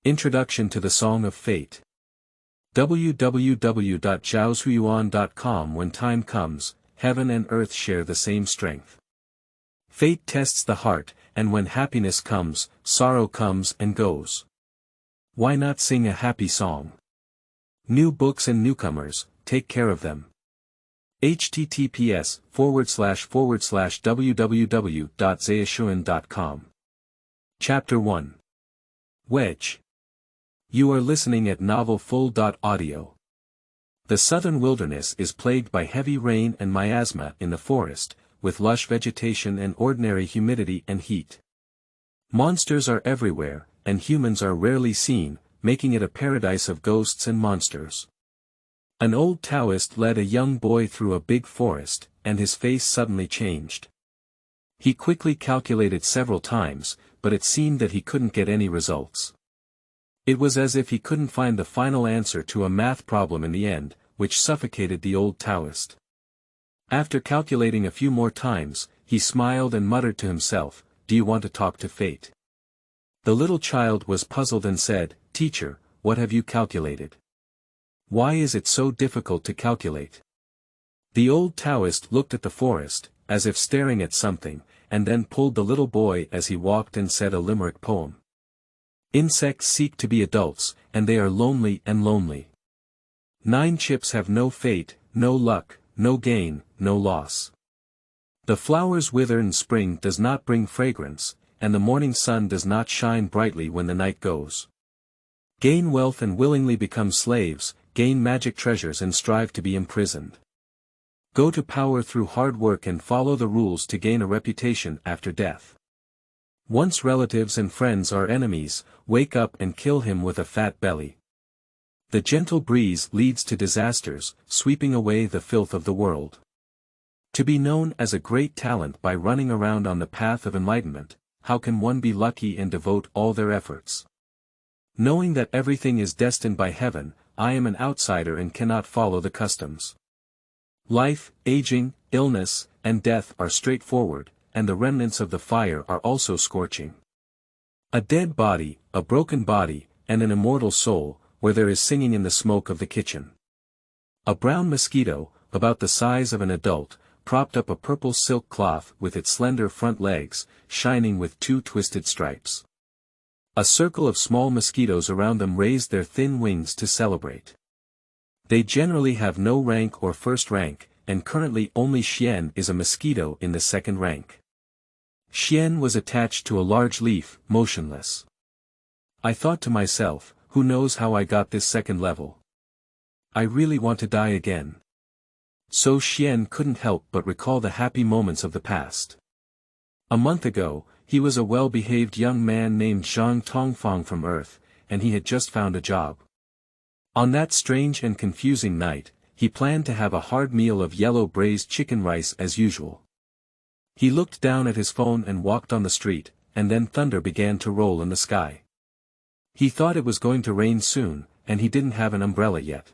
Introduction to the Song of Fate. www.jiaozhuyuan.com. When time comes, heaven and earth share the same strength. Fate tests the heart, and when happiness comes, sorrow comes and goes. Why not sing a happy song? New books and newcomers, take care of them. https://www.jiaozhuyuan.com. Chapter 1. Wedge. You are listening at Novel Full.audio. The southern wilderness is plagued by heavy rain and miasma in the forest, with lush vegetation and ordinary humidity and heat. Monsters are everywhere, and humans are rarely seen, making it a paradise of ghosts and monsters. An old Taoist led a young boy through a big forest, and his face suddenly changed. He quickly calculated several times, but it seemed that he couldn't get any results. It was as if he couldn't find the final answer to a math problem in the end, which suffocated the old Taoist. After calculating a few more times, he smiled and muttered to himself, "Do you want to talk to fate?" The little child was puzzled and said, "Teacher, what have you calculated? Why is it so difficult to calculate?" The old Taoist looked at the forest, as if staring at something, and then pulled the little boy as he walked and said a limerick poem. Insects seek to be adults, and they are lonely and lonely. 9 chips have no fate, no luck, no gain, no loss. The flowers wither and spring does not bring fragrance, and the morning sun does not shine brightly when the night goes. Gain wealth and willingly become slaves, gain magic treasures and strive to be imprisoned. Go to power through hard work and follow the rules to gain a reputation after death. Once relatives and friends are enemies, wake up and kill him with a fat belly. The gentle breeze leads to disasters, sweeping away the filth of the world. To be known as a great talent by running around on the path of enlightenment, how can one be lucky and devote all their efforts? Knowing that everything is destined by heaven, I am an outsider and cannot follow the customs. Life, aging, illness, and death are straightforward, and the remnants of the fire are also scorching. A dead body, a broken body, and an immortal soul, where there is singing in the smoke of the kitchen. A brown mosquito, about the size of an adult, propped up a purple silk cloth with its slender front legs, shining with 2 twisted stripes. A circle of small mosquitoes around them raised their thin wings to celebrate. They generally have no rank or first rank, and currently only Xian is a mosquito in the second rank. Xian was attached to a large leaf, motionless. I thought to myself, who knows how I got this second level? I really want to die again. So Xian couldn't help but recall the happy moments of the past. A month ago, he was a well-behaved young man named Zhang Tongfang from Earth, and he had just found a job. On that strange and confusing night, he planned to have a hard meal of yellow braised chicken rice as usual. He looked down at his phone and walked on the street, and then thunder began to roll in the sky. He thought it was going to rain soon, and he didn't have an umbrella yet.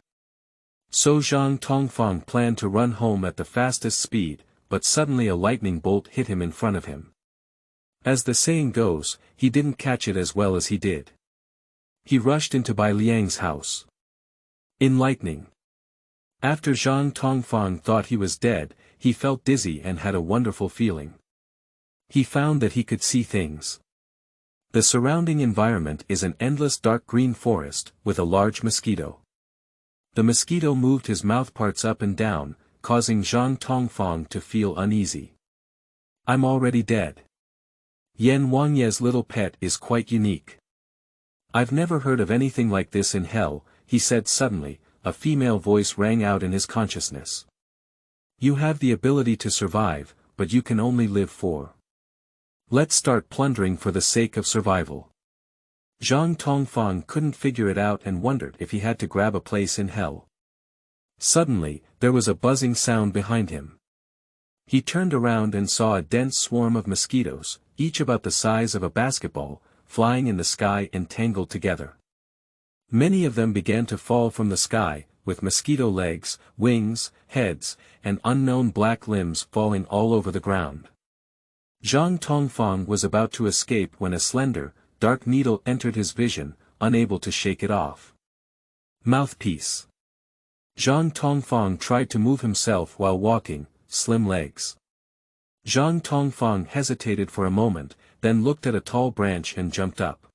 So Zhang Tongfang planned to run home at the fastest speed, but suddenly a lightning bolt hit him in front of him. As the saying goes, he didn't catch it as well as he did. He rushed into Bai Liang's house. In lightning. After Zhang Tongfang thought he was dead, he felt dizzy and had a wonderful feeling. He found that he could see things. The surrounding environment is an endless dark green forest, with a large mosquito. The mosquito moved his mouthparts up and down, causing Zhang Tongfang to feel uneasy. I'm already dead. Yan Wangye's little pet is quite unique. I've never heard of anything like this in hell, he said suddenly. A female voice rang out in his consciousness. You have the ability to survive, but you can only live for. Let's start plundering for the sake of survival. Zhang Tongfang couldn't figure it out and wondered if he had to grab a place in hell. Suddenly, there was a buzzing sound behind him. He turned around and saw a dense swarm of mosquitoes, each about the size of a basketball, flying in the sky and tangled together. Many of them began to fall from the sky, with mosquito legs, wings, heads, and unknown black limbs falling all over the ground. Zhang Tongfang was about to escape when a slender, dark needle entered his vision, unable to shake it off. Mouthpiece. Zhang Tongfang tried to move himself while walking, slim legs. Zhang Tongfang hesitated for a moment, then looked at a tall branch and jumped up.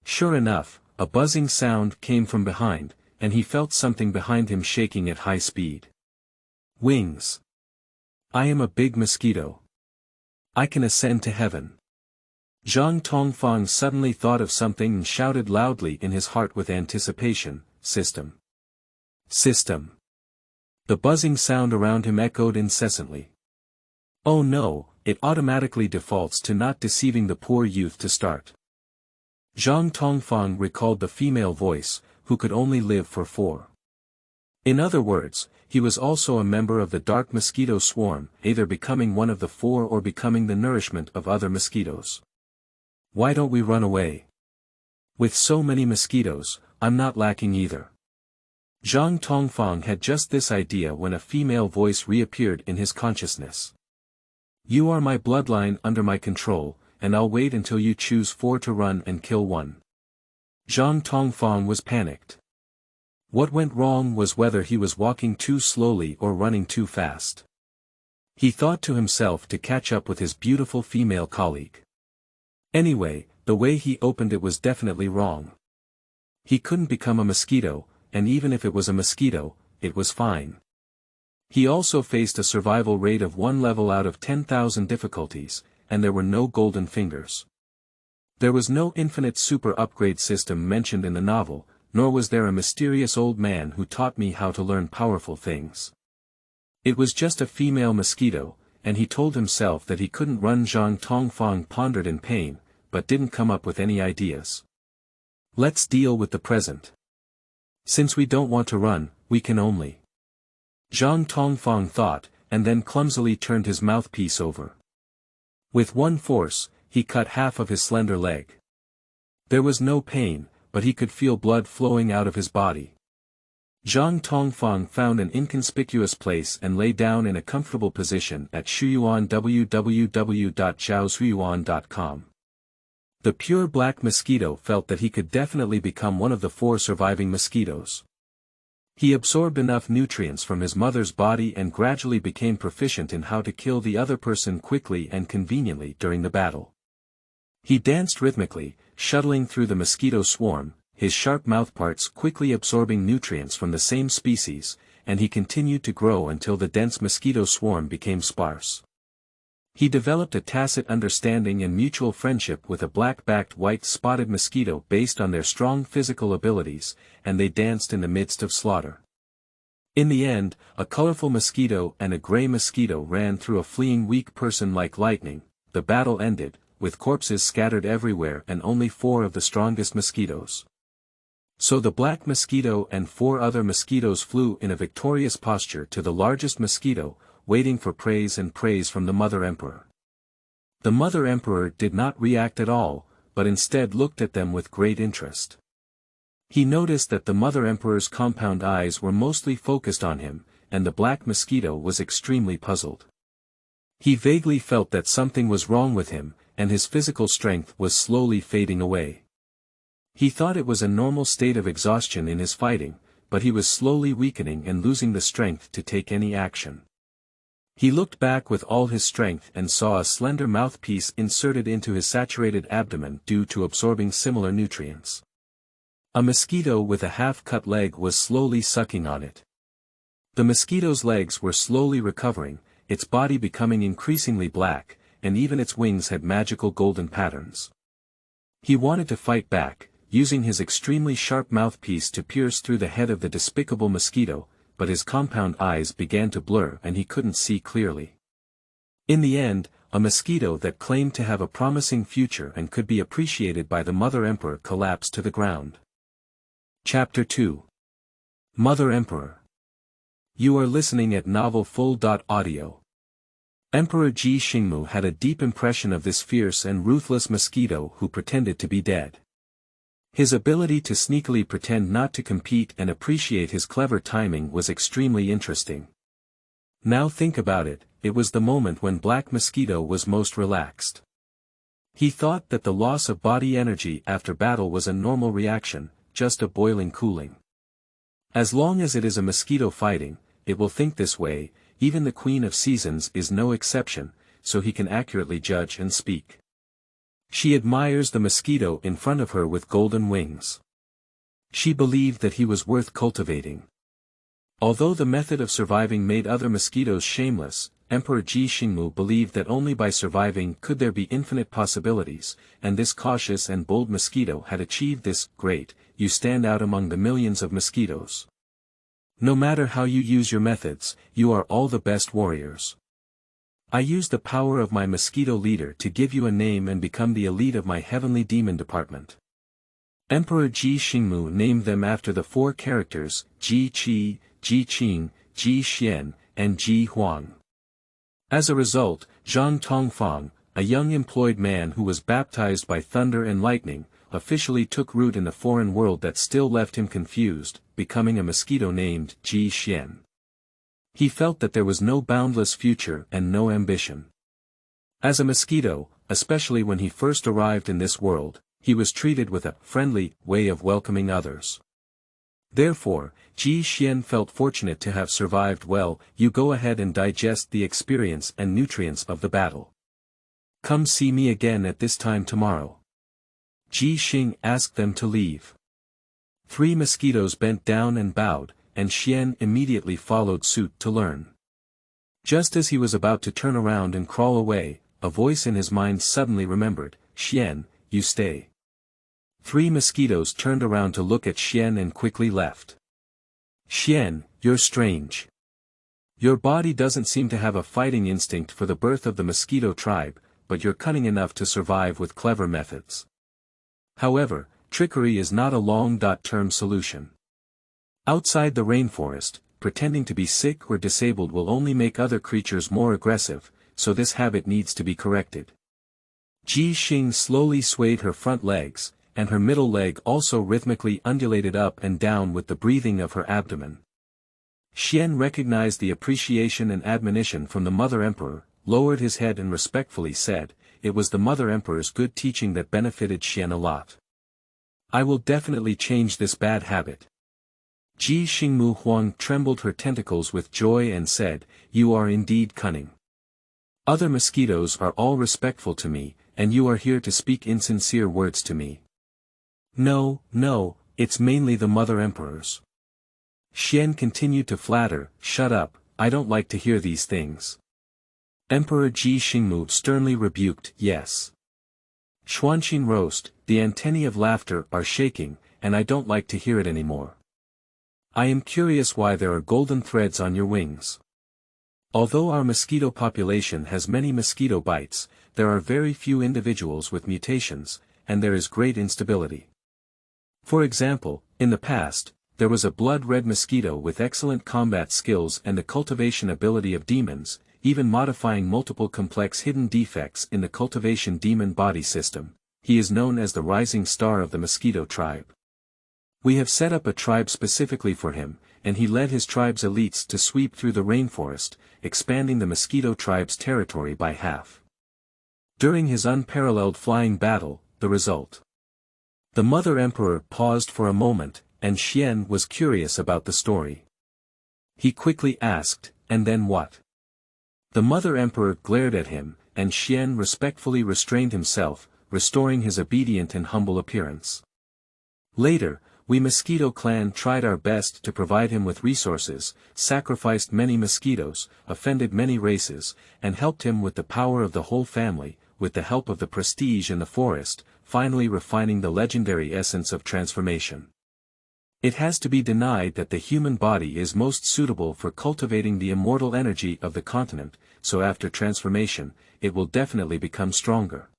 Sure enough, a buzzing sound came from behind, and he felt something behind him shaking at high speed. Wings. I am a big mosquito. I can ascend to heaven. Zhang Tongfang suddenly thought of something and shouted loudly in his heart with anticipation, "System! System!" The buzzing sound around him echoed incessantly. Oh no, it automatically defaults to not deceiving the poor youth to start. Zhang Tongfang recalled the female voice, who could only live for 4. In other words, he was also a member of the dark mosquito swarm, either becoming one of the 4 or becoming the nourishment of other mosquitoes. Why don't we run away? With so many mosquitoes, I'm not lacking either. Zhang Tongfang had just this idea when a female voice reappeared in his consciousness. You are my bloodline under my control, and I'll wait until you choose 4 to run and kill 1. Zhang Tongfang was panicked. What went wrong was whether he was walking too slowly or running too fast. He thought to himself to catch up with his beautiful female colleague. Anyway, the way he opened it was definitely wrong. He couldn't become a mosquito, and even if it was a mosquito, it was fine. He also faced a survival rate of 1 level out of 10,000 difficulties, and there were no golden fingers. There was no infinite super upgrade system mentioned in the novel, nor was there a mysterious old man who taught me how to learn powerful things. It was just a female mosquito, and he told himself that he couldn't run. Zhang Tongfang pondered in pain, but didn't come up with any ideas. Let's deal with the present. Since we don't want to run, we can only. Zhang Tongfang thought, and then clumsily turned his mouthpiece over. With one force, he cut half of his slender leg. There was no pain, but he could feel blood flowing out of his body. Zhang Tongfang found an inconspicuous place and lay down in a comfortable position at Shuyuan www.zhaoshuyuan.com. The pure black mosquito felt that he could definitely become one of the 4 surviving mosquitoes. He absorbed enough nutrients from his mother's body and gradually became proficient in how to kill the other person quickly and conveniently during the battle. He danced rhythmically, shuttling through the mosquito swarm, his sharp mouthparts quickly absorbing nutrients from the same species, and he continued to grow until the dense mosquito swarm became sparse. He developed a tacit understanding and mutual friendship with a black-backed white-spotted mosquito based on their strong physical abilities, and they danced in the midst of slaughter. In the end, a colorful mosquito and a gray mosquito ran through a fleeing weak person like lightning. The battle ended, with corpses scattered everywhere and only 4 of the strongest mosquitoes. So the black mosquito and 4 other mosquitoes flew in a victorious posture to the largest mosquito, waiting for praise from the Mother Emperor. The Mother Emperor did not react at all, but instead looked at them with great interest. He noticed that the Mother Emperor's compound eyes were mostly focused on him, and the black mosquito was extremely puzzled. He vaguely felt that something was wrong with him, and his physical strength was slowly fading away. He thought it was a normal state of exhaustion in his fighting, but he was slowly weakening and losing the strength to take any action. He looked back with all his strength and saw a slender mouthpiece inserted into his saturated abdomen due to absorbing similar nutrients. A mosquito with a half-cut leg was slowly sucking on it. The mosquito's legs were slowly recovering, its body becoming increasingly black, and even its wings had magical golden patterns. He wanted to fight back, using his extremely sharp mouthpiece to pierce through the head of the despicable mosquito, but his compound eyes began to blur and he couldn't see clearly. In the end, a mosquito that claimed to have a promising future and could be appreciated by the Mother Emperor collapsed to the ground. Chapter 2. Mother Emperor. You are listening at novelfull.audio. Emperor Ji Xingmu had a deep impression of this fierce and ruthless mosquito who pretended to be dead. His ability to sneakily pretend not to compete and appreciate his clever timing was extremely interesting. Now think about it, it was the moment when Black Mosquito was most relaxed. He thought that the loss of body energy after battle was a normal reaction, just a boiling cooling. As long as it is a mosquito fighting, it will think this way. Even the Queen of Seasons is no exception, so he can accurately judge and speak. She admires the mosquito in front of her with golden wings. She believed that he was worth cultivating. Although the method of surviving made other mosquitoes shameless, Emperor Ji Xingmu believed that only by surviving could there be infinite possibilities, and this cautious and bold mosquito had achieved this. Great, you stand out among the millions of mosquitoes. No matter how you use your methods, you are all the best warriors. I use the power of my mosquito leader to give you a name and become the elite of my heavenly demon department. Emperor Ji Xingmu named them after the 4 characters, Ji Qi, Ji Qing, Ji Xian, and Ji Huang. As a result, Zhang Tongfang, a young employed man who was baptized by thunder and lightning, officially took root in the foreign world that still left him confused, becoming a mosquito named Ji Xian. He felt that there was no boundless future and no ambition. As a mosquito, especially when he first arrived in this world, he was treated with a friendly way of welcoming others. Therefore, Ji Xian felt fortunate to have survived well. You go ahead and digest the experience and nutrients of the battle. Come see me again at this time tomorrow. Ji Xing asked them to leave. 3 mosquitoes bent down and bowed, and Xian immediately followed suit to learn. Just as he was about to turn around and crawl away, a voice in his mind suddenly remembered, Xian, you stay. 3 mosquitoes turned around to look at Xian and quickly left. Xian, you're strange. Your body doesn't seem to have a fighting instinct for the birth of the mosquito tribe, but you're cunning enough to survive with clever methods. However, trickery is not a long-term solution. Outside the rainforest, pretending to be sick or disabled will only make other creatures more aggressive, so this habit needs to be corrected. Ji Xing slowly swayed her front legs, and her middle leg also rhythmically undulated up and down with the breathing of her abdomen. Xian recognized the appreciation and admonition from the Mother Emperor, lowered his head and respectfully said, it was the Mother Emperor's good teaching that benefited Xian a lot. I will definitely change this bad habit. Ji Xingmu Huang trembled her tentacles with joy and said, you are indeed cunning. Other mosquitoes are all respectful to me, and you are here to speak insincere words to me. No, it's mainly the Mother Emperors. Xian continued to flatter, shut up, I don't like to hear these things. Emperor Ji Xingmu sternly rebuked, yes. Xuanqin roast, the antennae of laughter are shaking, and I don't like to hear it anymore. I am curious why there are golden threads on your wings. Although our mosquito population has many mosquito bites, there are very few individuals with mutations, and there is great instability. For example, in the past, there was a blood-red mosquito with excellent combat skills and the cultivation ability of demons, even modifying multiple complex hidden defects in the cultivation demon body system. He is known as the rising star of the mosquito tribe. We have set up a tribe specifically for him, and he led his tribe's elites to sweep through the rainforest, expanding the mosquito tribe's territory by half. During his unparalleled flying battle, the result. The Mother Emperor paused for a moment, and Xian was curious about the story. He quickly asked, and then what? The Mother Emperor glared at him, and Xian respectfully restrained himself, restoring his obedient and humble appearance. Later, we Mosquito Clan tried our best to provide him with resources, sacrificed many mosquitoes, offended many races, and helped him with the power of the whole family, with the help of the prestige in the forest, finally refining the legendary essence of transformation. It has to be denied that the human body is most suitable for cultivating the immortal energy of the continent, so after transformation, it will definitely become stronger.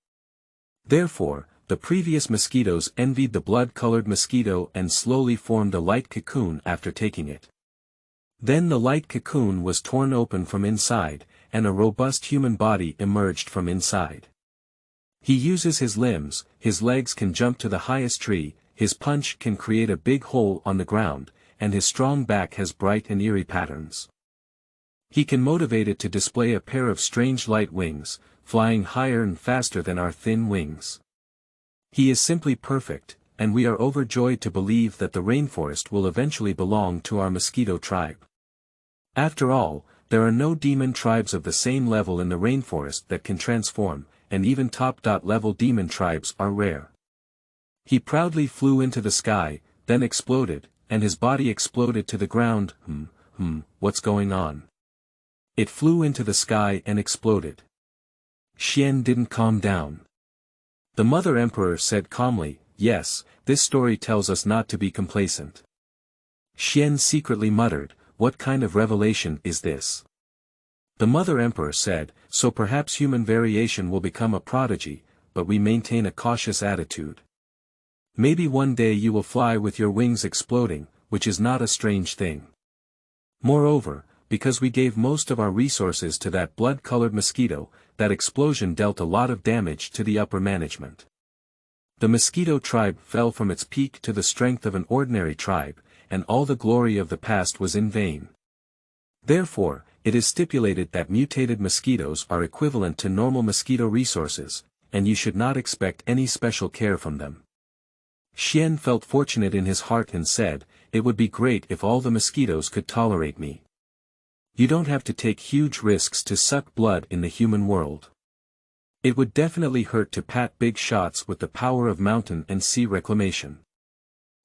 Therefore, the previous mosquitoes envied the blood-colored mosquito and slowly formed a light cocoon after taking it. Then the light cocoon was torn open from inside, and a robust human body emerged from inside. He uses his limbs, his legs can jump to the highest tree, his punch can create a big hole on the ground, and his strong back has bright and eerie patterns. He can motivate it to display a pair of strange light wings, flying higher and faster than our thin wings. He is simply perfect, and we are overjoyed to believe that the rainforest will eventually belong to our mosquito tribe. After all, there are no demon tribes of the same level in the rainforest that can transform, and even top-level demon tribes are rare. He proudly flew into the sky, then exploded, and his body exploded to the ground. What's going on? It flew into the sky and exploded. Xian didn't calm down. The Mother Emperor said calmly, "Yes, this story tells us not to be complacent." Xian secretly muttered, "What kind of revelation is this?" The Mother Emperor said, "So perhaps human variation will become a prodigy, but we maintain a cautious attitude. Maybe one day you will fly with your wings exploding, which is not a strange thing. Moreover, because we gave most of our resources to that blood-colored mosquito, that explosion dealt a lot of damage to the upper management. The mosquito tribe fell from its peak to the strength of an ordinary tribe, and all the glory of the past was in vain. Therefore, it is stipulated that mutated mosquitoes are equivalent to normal mosquito resources, and you should not expect any special care from them." Xian felt fortunate in his heart and said, "It would be great if all the mosquitoes could tolerate me. You don't have to take huge risks to suck blood in the human world. It would definitely hurt to pat big shots with the power of mountain and sea reclamation."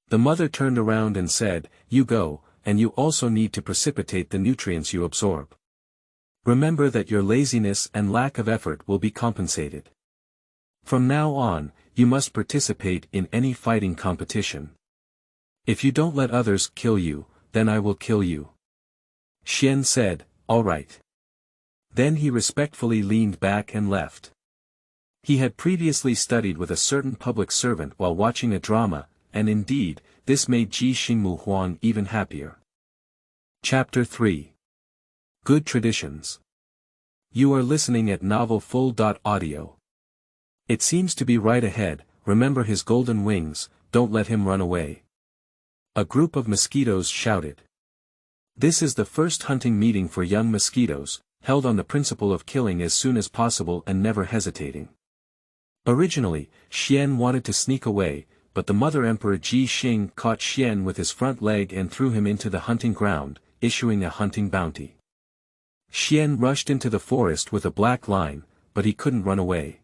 The mother turned around and said, "You go, and you also need to precipitate the nutrients you absorb. Remember that your laziness and lack of effort will be compensated. From now on, you must participate in any fighting competition. If you don't let others kill you, then I will kill you." Xian said, "All right." Then he respectfully leaned back and left. He had previously studied with a certain public servant while watching a drama, and indeed, this made Ji Xingmu Huang even happier. Chapter 3. Good Traditions. You are listening at novelfull.audio. It seems to be right ahead. Remember his golden wings, don't let him run away. A group of mosquitoes shouted. This is the first hunting meeting for young mosquitoes, held on the principle of killing as soon as possible and never hesitating. Originally, Xian wanted to sneak away, but the Mother Emperor Ji Xing caught Xian with his front leg and threw him into the hunting ground, issuing a hunting bounty. Xian rushed into the forest with a black line, but he couldn't run away.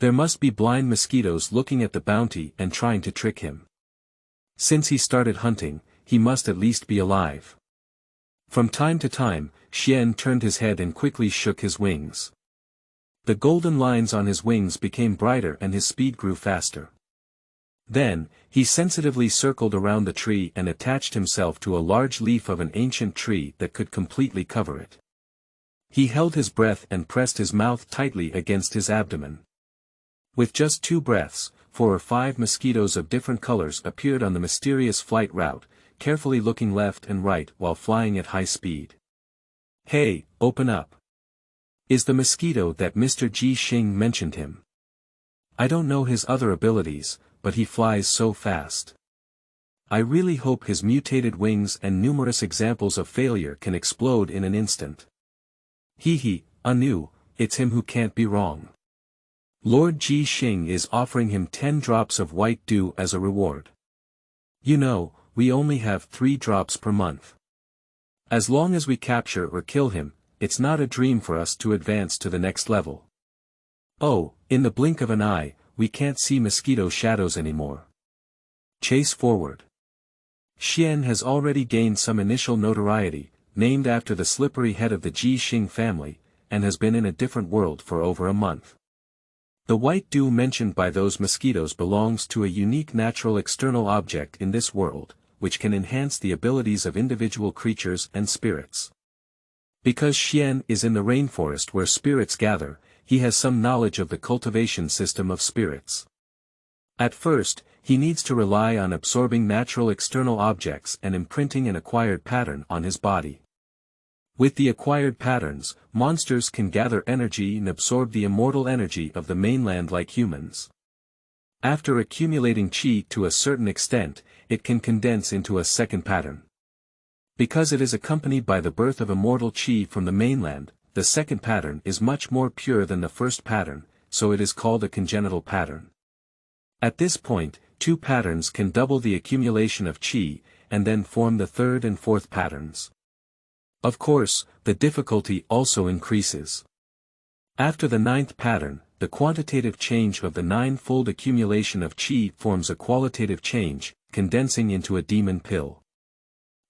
There must be blind mosquitoes looking at the bounty and trying to trick him. Since he started hunting, he must at least be alive. From time to time, Xian turned his head and quickly shook his wings. The golden lines on his wings became brighter and his speed grew faster. Then, he sensitively circled around the tree and attached himself to a large leaf of an ancient tree that could completely cover it. He held his breath and pressed his mouth tightly against his abdomen. With just 2 breaths, 4 or 5 mosquitoes of different colors appeared on the mysterious flight route, carefully looking left and right while flying at high speed. "Hey, open up. Is the mosquito that Mr. Ji Xing mentioned him? I don't know his other abilities, but he flies so fast. I really hope his mutated wings and numerous examples of failure can explode in an instant. Anu, it's him who can't be wrong. Lord Ji Xing is offering him 10 drops of white dew as a reward. You know, we only have 3 drops per month. As long as we capture or kill him, it's not a dream for us to advance to the next level. Oh, in the blink of an eye, we can't see mosquito shadows anymore. Chase forward." Xian has already gained some initial notoriety, named after the slippery head of the Ji Xing family, and has been in a different world for over a month. The white dew mentioned by those mosquitoes belongs to a unique natural external object in this world, which can enhance the abilities of individual creatures and spirits. Because Xian is in the rainforest where spirits gather, he has some knowledge of the cultivation system of spirits. At first, he needs to rely on absorbing natural external objects and imprinting an acquired pattern on his body. With the acquired patterns, monsters can gather energy and absorb the immortal energy of the mainland like humans. After accumulating chi to a certain extent, it can condense into a second pattern. Because it is accompanied by the birth of immortal chi from the mainland, the second pattern is much more pure than the first pattern, so it is called a congenital pattern. At this point, two patterns can double the accumulation of qi, and then form the third and fourth patterns. Of course, the difficulty also increases. After the ninth pattern, the quantitative change of the nine-fold accumulation of qi forms a qualitative change, condensing into a demon pill.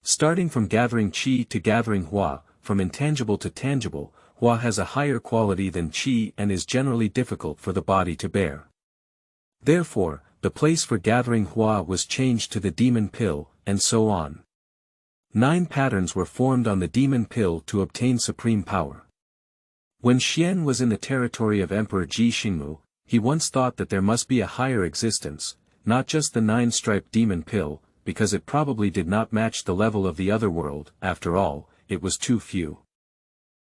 Starting from gathering qi to gathering hua, from intangible to tangible, hua has a higher quality than qi and is generally difficult for the body to bear. Therefore, the place for gathering hua was changed to the demon pill, and so on. 9 patterns were formed on the demon pill to obtain supreme power. When Xian was in the territory of Emperor Ji Xingmu, he once thought that there must be a higher existence, not just the 9-striped demon pill, because it probably did not match the level of the other world. After all, it was too few.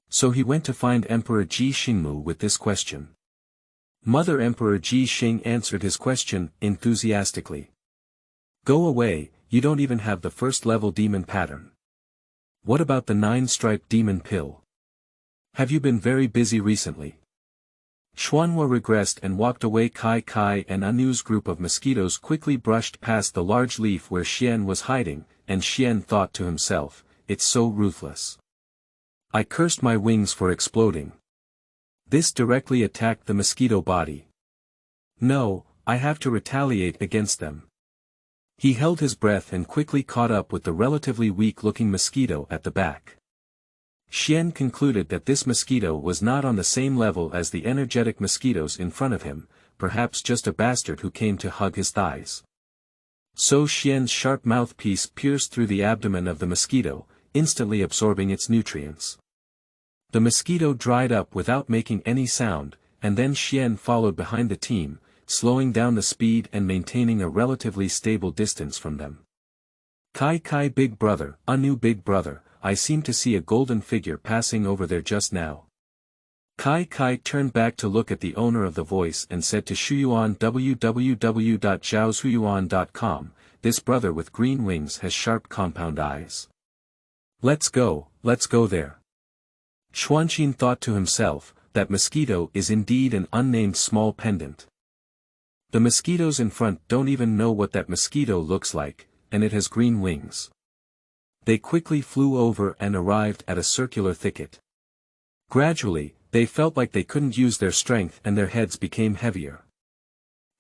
So he went to find Emperor Ji Xingmu with this question. Mother Emperor Ji Xing answered his question enthusiastically. Go away, you don't even have the first-level demon pattern. What about the 9-striped demon pill? Have you been very busy recently? Xuanhua regressed and walked away. Kai Kai and Anu's group of mosquitoes quickly brushed past the large leaf where Xian was hiding, and Xian thought to himself, it's so ruthless. I cursed my wings for exploding. This directly attacked the mosquito body. No, I have to retaliate against them. He held his breath and quickly caught up with the relatively weak-looking mosquito at the back. Xian concluded that this mosquito was not on the same level as the energetic mosquitoes in front of him, perhaps just a bastard who came to hug his thighs. So Xian's sharp mouthpiece pierced through the abdomen of the mosquito, instantly absorbing its nutrients. The mosquito dried up without making any sound, and then Xian followed behind the team, slowing down the speed and maintaining a relatively stable distance from them. Kai Kai big brother, Anu big brother, I seem to see a golden figure passing over there just now. Kai Kai turned back to look at the owner of the voice and said to Shuyuan www.zhaoshuyuan.com, this brother with green wings has sharp compound eyes. Let's go there. Xuanqin thought to himself, that mosquito is indeed an unnamed small pendant. The mosquitoes in front don't even know what that mosquito looks like, and it has green wings. They quickly flew over and arrived at a circular thicket. Gradually, they felt like they couldn't use their strength and their heads became heavier.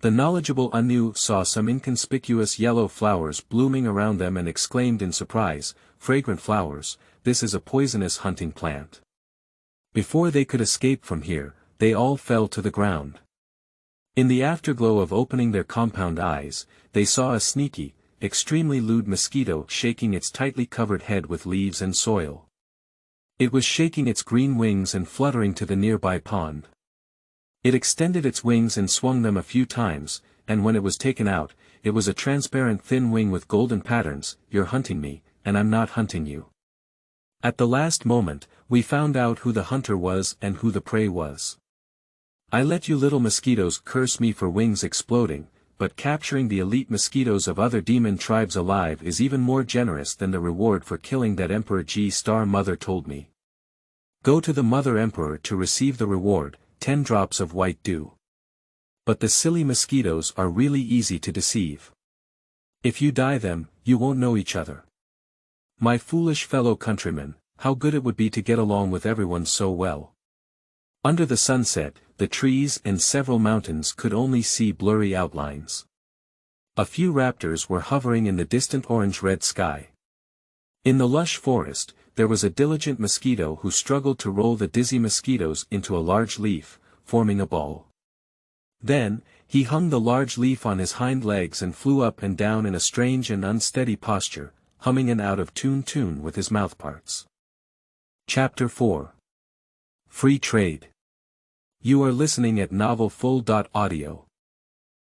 The knowledgeable Anu saw some inconspicuous yellow flowers blooming around them and exclaimed in surprise, fragrant flowers, this is a poisonous hunting plant. Before they could escape from here, they all fell to the ground. In the afterglow of opening their compound eyes, they saw a sneaky, extremely lewd mosquito shaking its tightly covered head with leaves and soil. It was shaking its green wings and fluttering to the nearby pond. It extended its wings and swung them a few times, and when it was taken out, it was a transparent thin wing with golden patterns. You're hunting me, and I'm not hunting you. At the last moment, we found out who the hunter was and who the prey was. I let you little mosquitoes curse me for wings exploding, but capturing the elite mosquitoes of other demon tribes alive is even more generous than the reward for killing that Emperor Ji Star Mother told me. Go to the Mother Emperor to receive the reward, 10 drops of white dew. But the silly mosquitoes are really easy to deceive. If you dye them, you won't know each other. My foolish fellow countrymen, how good it would be to get along with everyone so well. Under the sunset, the trees and several mountains could only see blurry outlines. A few raptors were hovering in the distant orange-red sky. In the lush forest, there was a diligent mosquito who struggled to roll the dizzy mosquitoes into a large leaf, forming a ball. Then, he hung the large leaf on his hind legs and flew up and down in a strange and unsteady posture, humming an out-of-tune with his mouthparts. Chapter 4. Free Trade. You are listening at novelfull.audio.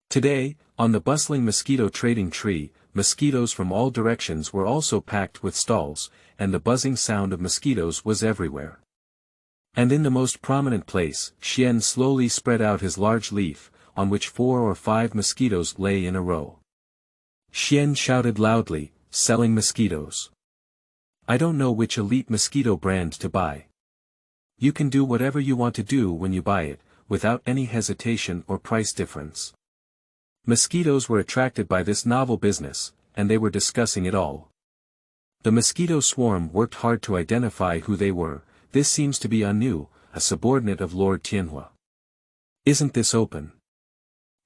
Today, on the bustling mosquito trading tree, mosquitoes from all directions were also packed with stalls, and the buzzing sound of mosquitoes was everywhere. And in the most prominent place, Xian slowly spread out his large leaf, on which 4 or 5 mosquitoes lay in a row. Xian shouted loudly, selling mosquitoes. I don't know which elite mosquito brand to buy. You can do whatever you want to do when you buy it, without any hesitation or price difference. Mosquitoes were attracted by this novel business, and they were discussing it all. The mosquito swarm worked hard to identify who they were. This seems to be Anu, a subordinate of Lord Tianhua. Isn't this open?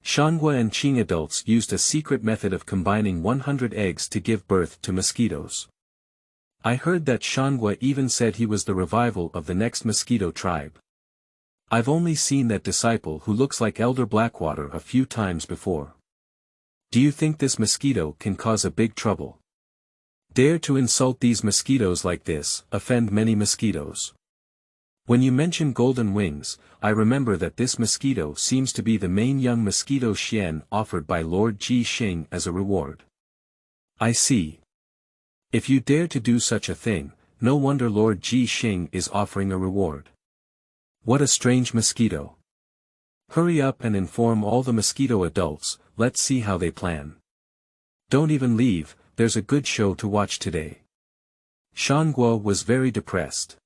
Shanghua and Qing adults used a secret method of combining 100 eggs to give birth to mosquitoes. I heard that Shanghua even said he was the revival of the next mosquito tribe. I've only seen that disciple who looks like Elder Blackwater a few times before. Do you think this mosquito can cause a big trouble? Dare to insult these mosquitoes like this, offend many mosquitoes. When you mention golden wings, I remember that this mosquito seems to be the main young mosquito Xian offered by Lord Ji Xing as a reward. I see. If you dare to do such a thing, no wonder Lord Ji Xing is offering a reward. What a strange mosquito. Hurry up and inform all the mosquito adults, let's see how they plan. Don't even leave, there's a good show to watch today. Shanghua was very depressed.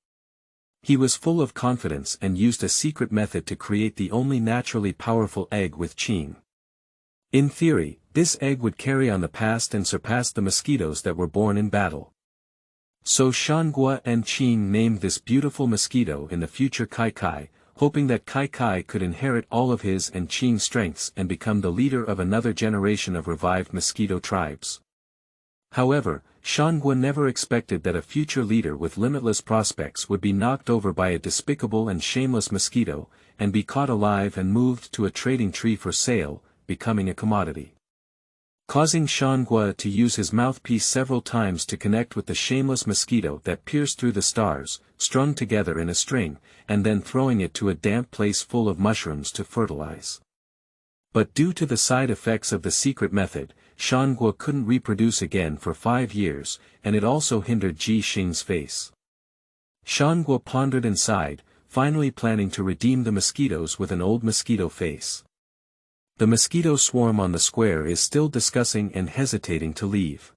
He was full of confidence and used a secret method to create the only naturally powerful egg with Qing. In theory, this egg would carry on the past and surpass the mosquitoes that were born in battle. So Shanghua and Qing named this beautiful mosquito in the future Kai Kai, hoping that Kai Kai could inherit all of his and Qing's strengths and become the leader of another generation of revived mosquito tribes. However, Shanghua never expected that a future leader with limitless prospects would be knocked over by a despicable and shameless mosquito, and be caught alive and moved to a trading tree for sale, becoming a commodity. Causing Shanghua to use his mouthpiece several times to connect with the shameless mosquito that pierced through the stars, strung together in a string, and then throwing it to a damp place full of mushrooms to fertilize. But due to the side effects of the secret method, Shanghua couldn't reproduce again for 5 years, and it also hindered Ji Xing's face. Shanghua pondered and sighed, finally planning to redeem the mosquitoes with an old mosquito face. The mosquito swarm on the square is still discussing and hesitating to leave.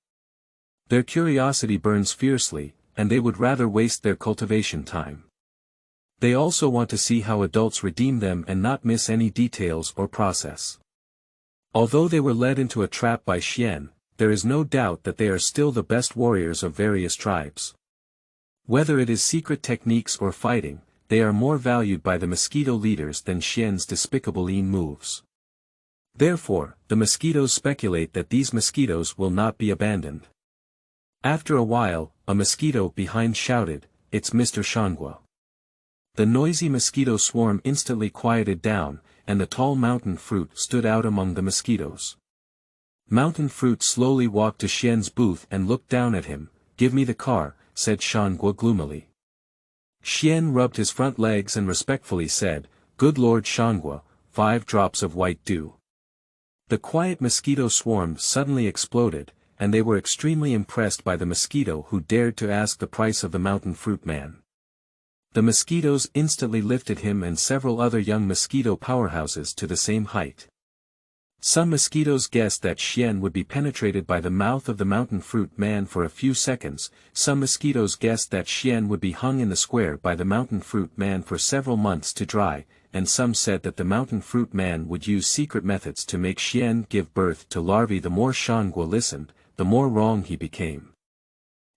Their curiosity burns fiercely, and they would rather waste their cultivation time. They also want to see how adults redeem them and not miss any details or process. Although they were led into a trap by Xian, there is no doubt that they are still the best warriors of various tribes. Whether it is secret techniques or fighting, they are more valued by the mosquito leaders than Xian's despicable moves. Therefore, the mosquitoes speculate that these mosquitoes will not be abandoned. After a while, a mosquito behind shouted, "It's Mr. Shanghua." The noisy mosquito swarm instantly quieted down, and the tall mountain fruit stood out among the mosquitoes. Mountain fruit slowly walked to Xian's booth and looked down at him. "Give me the car," said Shanghua gloomily. Xian rubbed his front legs and respectfully said, "Good Lord Shanghua, 5 drops of white dew." The quiet mosquito swarm suddenly exploded, and they were extremely impressed by the mosquito who dared to ask the price of the mountain fruit man. The mosquitoes instantly lifted him and several other young mosquito powerhouses to the same height. Some mosquitoes guessed that Xian would be penetrated by the mouth of the mountain fruit man for a few seconds, some mosquitoes guessed that Xian would be hung in the square by the mountain fruit man for several months to dry, and some said that the mountain fruit man would use secret methods to make Xian give birth to larvae. The more Shanghua listened, the more wrong he became.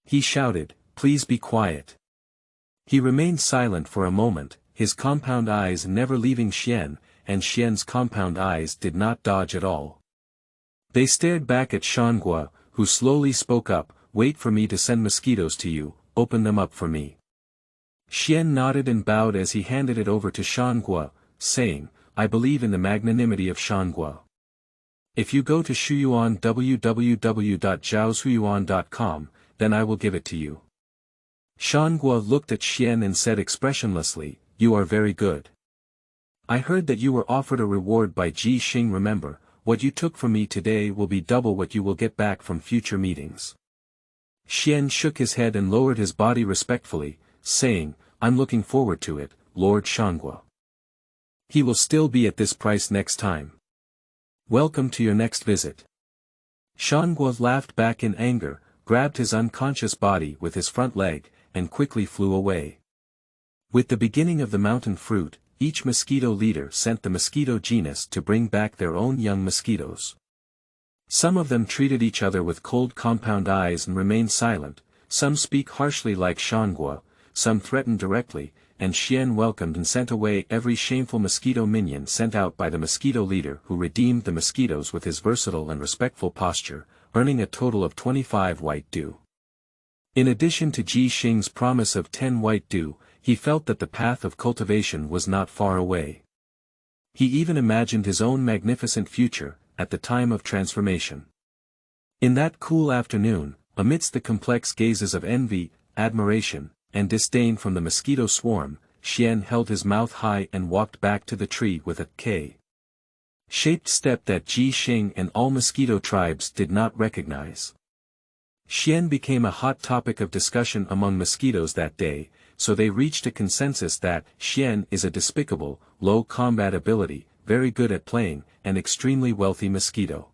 He shouted, "Please be quiet." He remained silent for a moment, his compound eyes never leaving Xian, and Xian's compound eyes did not dodge at all. They stared back at Shanghua, who slowly spoke up, "Wait for me to send mosquitoes to you, open them up for me." Xian nodded and bowed as he handed it over to Shanghua, saying, "I believe in the magnanimity of Shanghua. If you go to Shuyuan www.zhaoshuyuan.com, then I will give it to you." Shanghua looked at Xian and said expressionlessly, "You are very good. I heard that you were offered a reward by Ji Xing. Remember, what you took from me today will be double what you will get back from future meetings." Xian shook his head and lowered his body respectfully, saying, "I'm looking forward to it, Lord Shanghua. He will still be at this price next time. Welcome to your next visit." Shanghua laughed back in anger, grabbed his unconscious body with his front leg, and quickly flew away. With the beginning of the mountain fruit, each mosquito leader sent the mosquito genus to bring back their own young mosquitoes. Some of them treated each other with cold compound eyes and remained silent, some speak harshly like Shangguo, some threaten directly, and Xian welcomed and sent away every shameful mosquito minion sent out by the mosquito leader who redeemed the mosquitoes with his versatile and respectful posture, earning a total of 25 white dew. In addition to Ji Xing's promise of 10 white dew, he felt that the path of cultivation was not far away. He even imagined his own magnificent future, at the time of transformation. In that cool afternoon, amidst the complex gazes of envy, admiration, and disdain from the mosquito swarm, Xian held his mouth high and walked back to the tree with a K-shaped step that Ji Xing and all mosquito tribes did not recognize. Xian became a hot topic of discussion among mosquitoes that day, so they reached a consensus that Xian is a despicable, low combat ability, very good at playing, and extremely wealthy mosquito.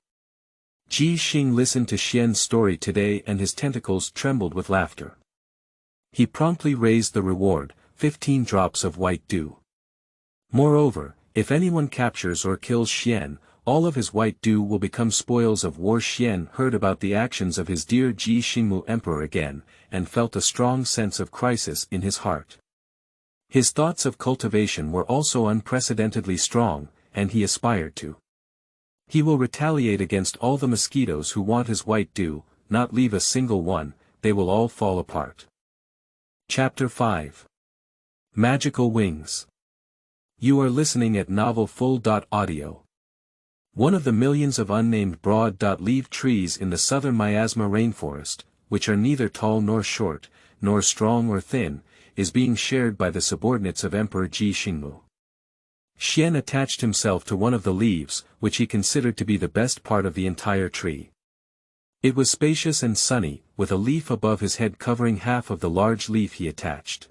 Ji Xing listened to Xian's story today and his tentacles trembled with laughter. He promptly raised the reward, 15 drops of white dew. Moreover, if anyone captures or kills Xian, all of his white dew will become spoils of war. Xian heard about the actions of his dear Ji Xingmu Emperor again, and felt a strong sense of crisis in his heart. His thoughts of cultivation were also unprecedentedly strong, and he aspired to. He will retaliate against all the mosquitoes who want his white dew, not leave a single one, they will all fall apart. Chapter 5. Magical Wings. You are listening at novelfull.audio. One of the millions of unnamed broad-leaved trees in the southern miasma rainforest, which are neither tall nor short, nor strong or thin, is being shared by the subordinates of Emperor Ji Xingmu. Xian attached himself to one of the leaves, which he considered to be the best part of the entire tree. It was spacious and sunny, with a leaf above his head covering half of the large leaf he attached.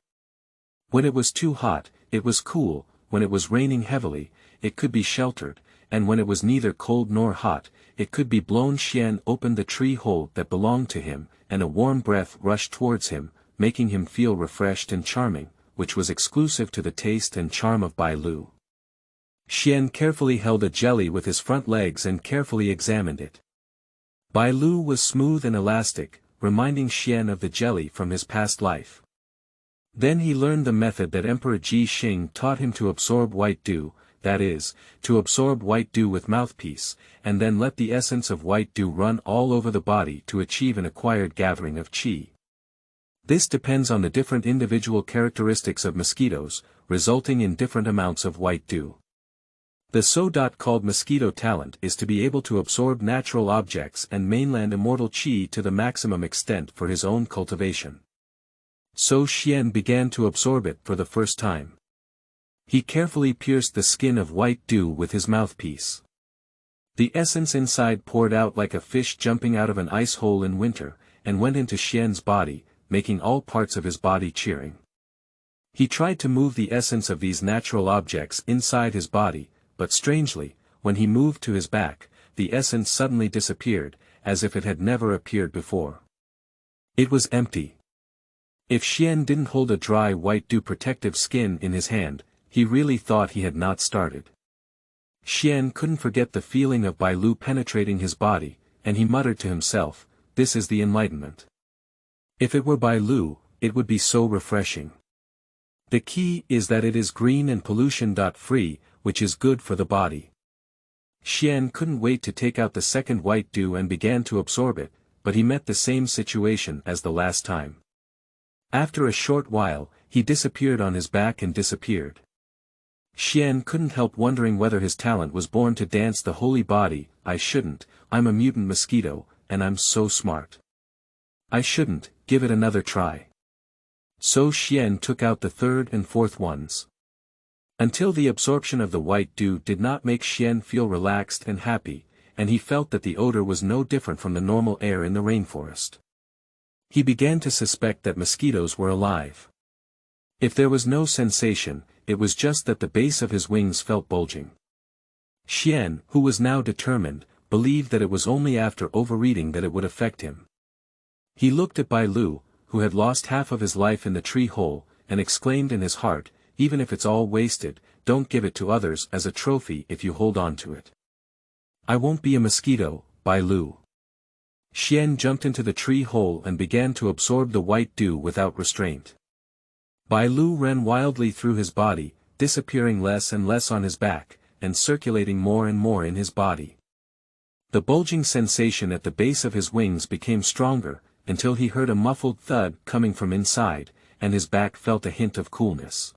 When it was too hot, it was cool, when it was raining heavily, it could be sheltered, and when it was neither cold nor hot, it could be blown. Xian opened the tree hole that belonged to him, and a warm breath rushed towards him, making him feel refreshed and charming, which was exclusive to the taste and charm of Bai Lu. Xian carefully held a jelly with his front legs and carefully examined it. Bai Lu was smooth and elastic, reminding Xian of the jelly from his past life. Then he learned the method that Emperor Ji Xing taught him to absorb white dew, that is, to absorb white dew with mouthpiece, and then let the essence of white dew run all over the body to achieve an acquired gathering of qi. This depends on the different individual characteristics of mosquitoes, resulting in different amounts of white dew. The so-called mosquito talent is to be able to absorb natural objects and mainland immortal qi to the maximum extent for his own cultivation. So Xian began to absorb it for the first time. He carefully pierced the skin of white dew with his mouthpiece. The essence inside poured out like a fish jumping out of an ice hole in winter, and went into Xian's body, making all parts of his body cheering. He tried to move the essence of these natural objects inside his body, but strangely, when he moved to his back, the essence suddenly disappeared, as if it had never appeared before. It was empty. If Xian didn't hold a dry white dew protective skin in his hand, he really thought he had not started. Xian couldn't forget the feeling of Bai Lu penetrating his body, and he muttered to himself, "This is the enlightenment. If it were Bai Lu, it would be so refreshing. The key is that it is green and pollution-free, which is good for the body." Xian couldn't wait to take out the second white dew and began to absorb it, but he met the same situation as the last time. After a short while, he disappeared on his back and disappeared. Xian couldn't help wondering whether his talent was born to dance the holy body. "I shouldn't, I'm a mutant mosquito, and I'm so smart. I shouldn't, give it another try." So Xian took out the third and fourth ones. Until the absorption of the white dew did not make Xian feel relaxed and happy, and he felt that the odor was no different from the normal air in the rainforest. He began to suspect that mosquitoes were alive. If there was no sensation, it was just that the base of his wings felt bulging. Xian, who was now determined, believed that it was only after overeating that it would affect him. He looked at Bai Lu, who had lost half of his life in the tree hole, and exclaimed in his heart, even if it's all wasted, don't give it to others as a trophy if you hold on to it. I won't be a mosquito, Bai Lu. Xian jumped into the tree hole and began to absorb the white dew without restraint. Bai Lu ran wildly through his body, disappearing less and less on his back, and circulating more and more in his body. The bulging sensation at the base of his wings became stronger, until he heard a muffled thud coming from inside, and his back felt a hint of coolness.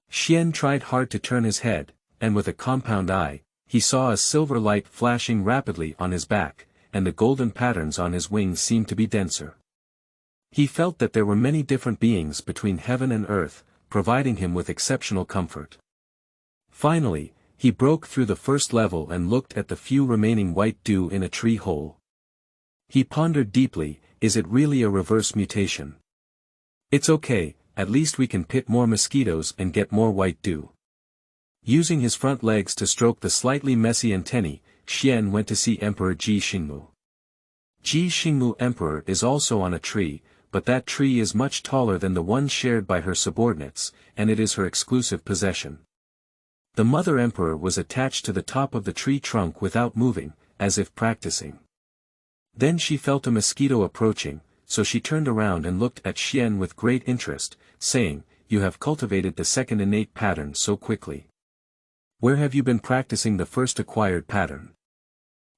Xian tried hard to turn his head, and with a compound eye, he saw a silver light flashing rapidly on his back, and the golden patterns on his wings seemed to be denser. He felt that there were many different beings between heaven and earth, providing him with exceptional comfort. Finally, he broke through the first level and looked at the few remaining white dew in a tree hole. He pondered deeply, is it really a reverse mutation? It's okay, at least we can pit more mosquitoes and get more white dew. Using his front legs to stroke the slightly messy antennae, Xian went to see Emperor Ji Xingmu. Ji Xingmu Emperor is also on a tree, but that tree is much taller than the one shared by her subordinates, and it is her exclusive possession. The Mother Emperor was attached to the top of the tree trunk without moving, as if practicing. Then she felt a mosquito approaching, so she turned around and looked at Xian with great interest, saying, "You have cultivated the second innate pattern so quickly. Where have you been practicing the first acquired pattern?"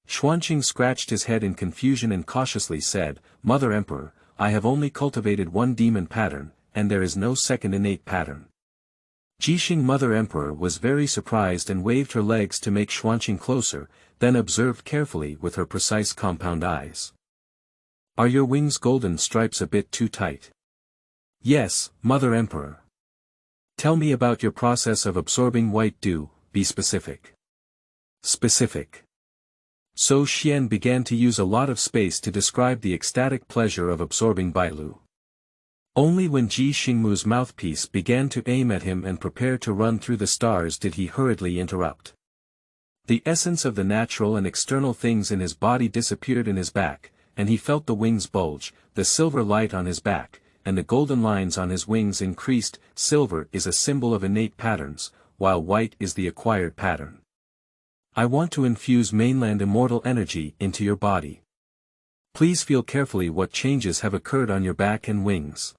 Xuanqing scratched his head in confusion and cautiously said, "Mother Emperor, I have only cultivated one demon pattern, and there is no second innate pattern." Jixing Mother Emperor was very surprised and waved her legs to make Xuanqing closer, then observed carefully with her precise compound eyes. "Are your wings' golden stripes a bit too tight?" "Yes, Mother Emperor." "Tell me about your process of absorbing white dew, be specific." "Specific." So Xian began to use a lot of space to describe the ecstatic pleasure of absorbing Bailu. Only when Ji Xingmu's mouthpiece began to aim at him and prepare to run through the stars did he hurriedly interrupt. The essence of the natural and external things in his body disappeared in his back, and he felt the wings bulge, the silver light on his back, and the golden lines on his wings increased. Silver is a symbol of innate patterns, while white is the acquired pattern. I want to infuse mainland immortal energy into your body. Please feel carefully what changes have occurred on your back and wings.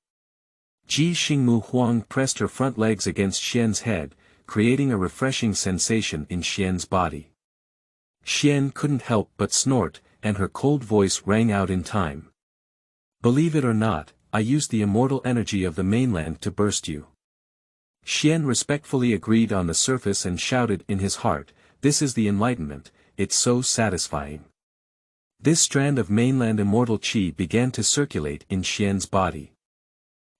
Ji Xingmu Huang pressed her front legs against Xian's head, creating a refreshing sensation in Xian's body. Xian couldn't help but snort, and her cold voice rang out in time. "Believe it or not, I used the immortal energy of the mainland to burst you." Xian respectfully agreed on the surface and shouted in his heart, "This is the enlightenment, it's so satisfying." This strand of mainland immortal qi began to circulate in Xian's body.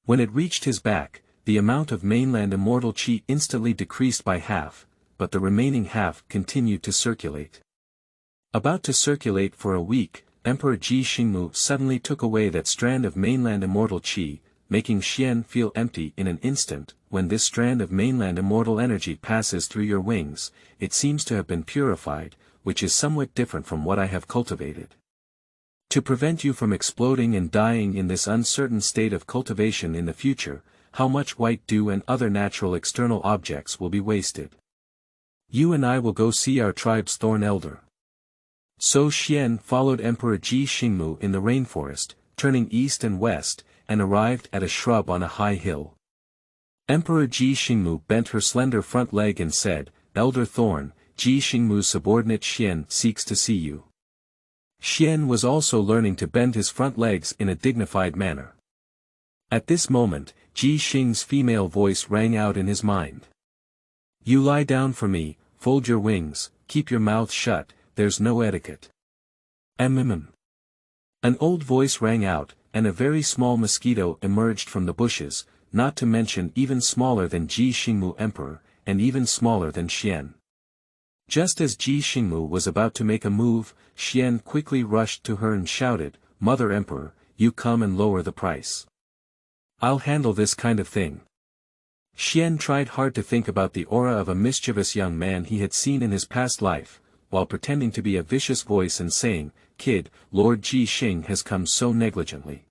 When it reached his back, the amount of mainland immortal qi instantly decreased by half, but the remaining half continued to circulate. About to circulate for a week, Emperor Ji Xingmu suddenly took away that strand of mainland immortal qi, making Xian feel empty in an instant. When this strand of mainland immortal energy passes through your wings, it seems to have been purified, which is somewhat different from what I have cultivated. To prevent you from exploding and dying in this uncertain state of cultivation in the future, how much white dew and other natural external objects will be wasted? You and I will go see our tribe's thorn elder. So Xian followed Emperor Ji Xingmu in the rainforest, turning east and west, and arrived at a shrub on a high hill. Emperor Ji Xingmu bent her slender front leg and said, "Elder Thorn, Ji Xingmu's subordinate Xian seeks to see you." Xian was also learning to bend his front legs in a dignified manner. At this moment, Ji Xing's female voice rang out in his mind. "You lie down for me, fold your wings, keep your mouth shut, there's no etiquette." An old voice rang out, and a very small mosquito emerged from the bushes, not to mention even smaller than Ji Xingmu Emperor, and even smaller than Xian. Just as Ji Xingmu was about to make a move, Xian quickly rushed to her and shouted, "Mother Emperor, you come and lower the price. I'll handle this kind of thing." Xian tried hard to think about the aura of a mischievous young man he had seen in his past life, while pretending to be a vicious voice and saying, "Kid, Lord Ji Xing has come so negligently.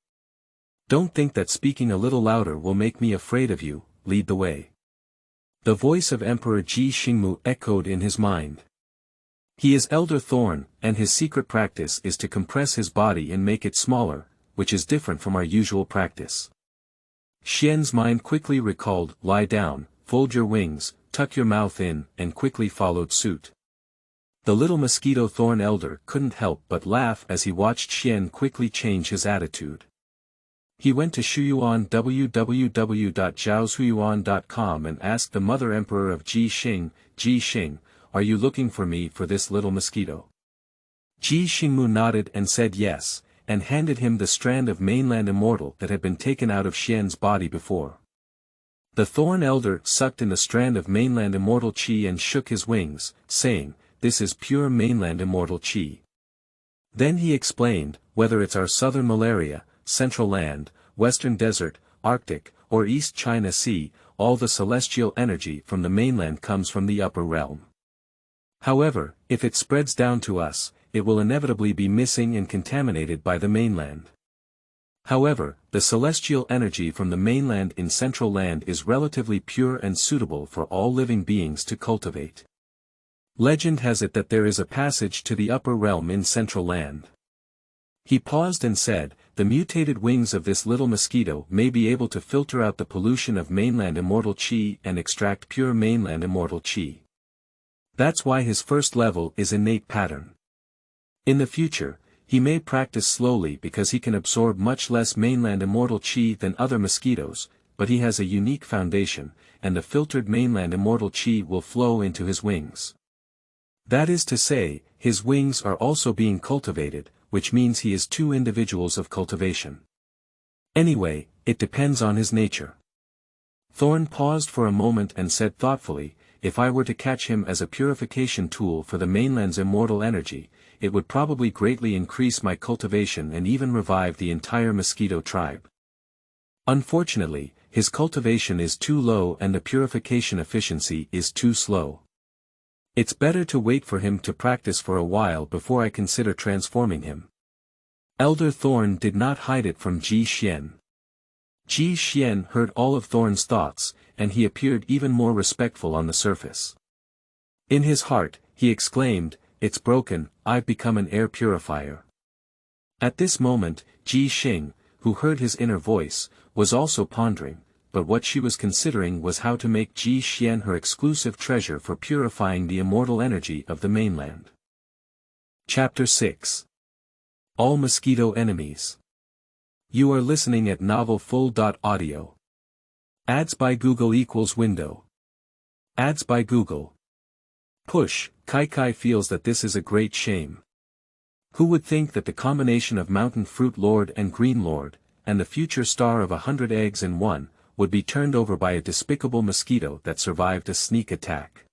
Don't think that speaking a little louder will make me afraid of you, lead the way. The voice of Emperor Ji Xingmu echoed in his mind. He is Elder Thorn, and his secret practice is to compress his body and make it smaller, which is different from our usual practice. Xian's mind quickly recalled, lie down, fold your wings, tuck your mouth in, and quickly followed suit. The little mosquito thorn elder couldn't help but laugh as he watched Xian quickly change his attitude. He went to Shuyuan www.zhaoshuyuan.com and asked the mother emperor of Ji Xing, are you looking for me for this little mosquito? Ji Xingmu nodded and said yes, and handed him the strand of mainland immortal that had been taken out of Xian's body before. The thorn elder sucked in the strand of mainland immortal qi and shook his wings, saying, this is pure mainland immortal qi. Then he explained, whether it's our southern malaria, central land, western desert, Arctic, or East China Sea, all the celestial energy from the mainland comes from the upper realm. However, if it spreads down to us, it will inevitably be missing and contaminated by the mainland. However, the celestial energy from the mainland in central land is relatively pure and suitable for all living beings to cultivate. Legend has it that there is a passage to the upper realm in central land. He paused and said, the mutated wings of this little mosquito may be able to filter out the pollution of mainland immortal qi and extract pure mainland immortal qi. That's why his first level is innate pattern. In the future, he may practice slowly because he can absorb much less mainland immortal qi than other mosquitoes, but he has a unique foundation, and the filtered mainland immortal qi will flow into his wings. That is to say, his wings are also being cultivated, which means he is two individuals of cultivation. Anyway, it depends on his nature. Thorn paused for a moment and said thoughtfully, if I were to catch him as a purification tool for the mainland's immortal energy, it would probably greatly increase my cultivation and even revive the entire mosquito tribe. Unfortunately, his cultivation is too low and the purification efficiency is too slow. It's better to wait for him to practice for a while before I consider transforming him. Elder Thorn did not hide it from Ji Xian. Ji Xian heard all of Thorn's thoughts, and he appeared even more respectful on the surface. In his heart, he exclaimed, it's broken, I've become an air purifier. At this moment, Ji Xing, who heard his inner voice, was also pondering, but what she was considering was how to make Ji Xian her exclusive treasure for purifying the immortal energy of the mainland. Chapter 6. All Mosquito Enemies. You are listening at novelfull.audio. Ads by Google equals window. Ads by Google. Push, Kai feels that this is a great shame. Who would think that the combination of Mountain Fruit Lord and Green Lord, and the future star of 100 eggs in one, would be turned over by a despicable mosquito that survived a sneak attack.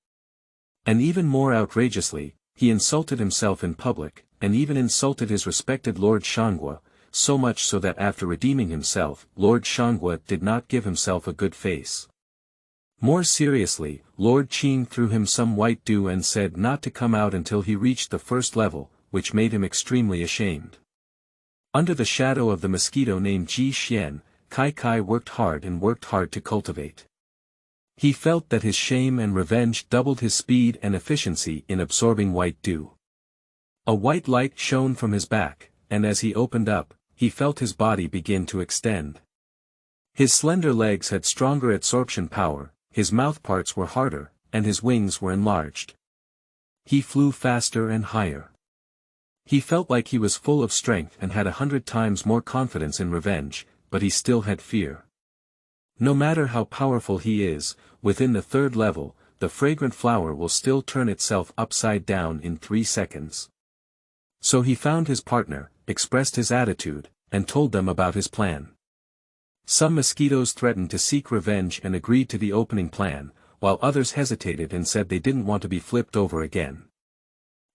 And even more outrageously, he insulted himself in public, and even insulted his respected Lord Shangua, so much so that after redeeming himself, Lord Shangua did not give himself a good face. More seriously, Lord Qing threw him some white dew and said not to come out until he reached the first level, which made him extremely ashamed. Under the shadow of the mosquito named Ji Xian, Kai worked hard to cultivate. He felt that his shame and revenge doubled his speed and efficiency in absorbing white dew. A white light shone from his back, and as he opened up, he felt his body begin to extend. His slender legs had stronger absorption power, his mouthparts were harder, and his wings were enlarged. He flew faster and higher. He felt like he was full of strength and had 100 times more confidence in revenge, but he still had fear. No matter how powerful he is, within the third level, the fragrant flower will still turn itself upside down in 3 seconds. So he found his partner, expressed his attitude, and told them about his plan. Some mosquitoes threatened to seek revenge and agreed to the opening plan, while others hesitated and said they didn't want to be flipped over again.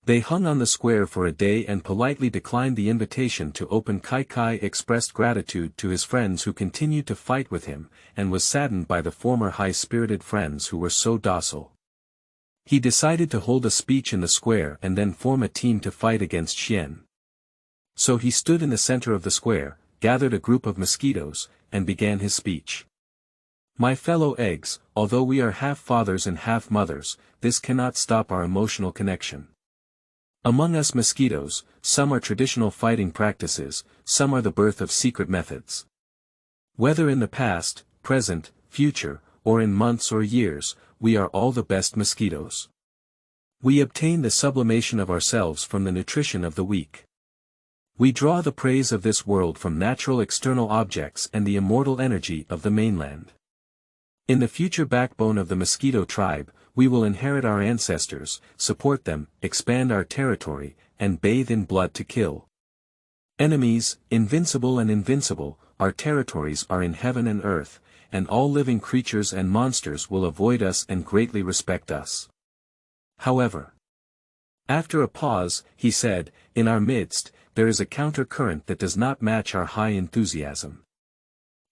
They hung on the square for a day and politely declined the invitation to open. Kai expressed gratitude to his friends who continued to fight with him, and was saddened by the former high-spirited friends who were so docile. He decided to hold a speech in the square and then form a team to fight against Xian. So he stood in the center of the square, gathered a group of mosquitoes, and began his speech. My fellow eggs, although we are half fathers and half mothers, this cannot stop our emotional connection. Among us mosquitoes, some are traditional fighting practices, some are the birth of secret methods. Whether in the past, present, future, or in months or years, we are all the best mosquitoes. We obtain the sublimation of ourselves from the nutrition of the weak. We draw the praise of this world from natural external objects and the immortal energy of the mainland. In the future backbone of the mosquito tribe, we will inherit our ancestors, support them, expand our territory, and bathe in blood to kill. Enemies, invincible and invincible, our territories are in heaven and earth, and all living creatures and monsters will avoid us and greatly respect us. However, after a pause, he said, in our midst, there is a counter-current that does not match our high enthusiasm.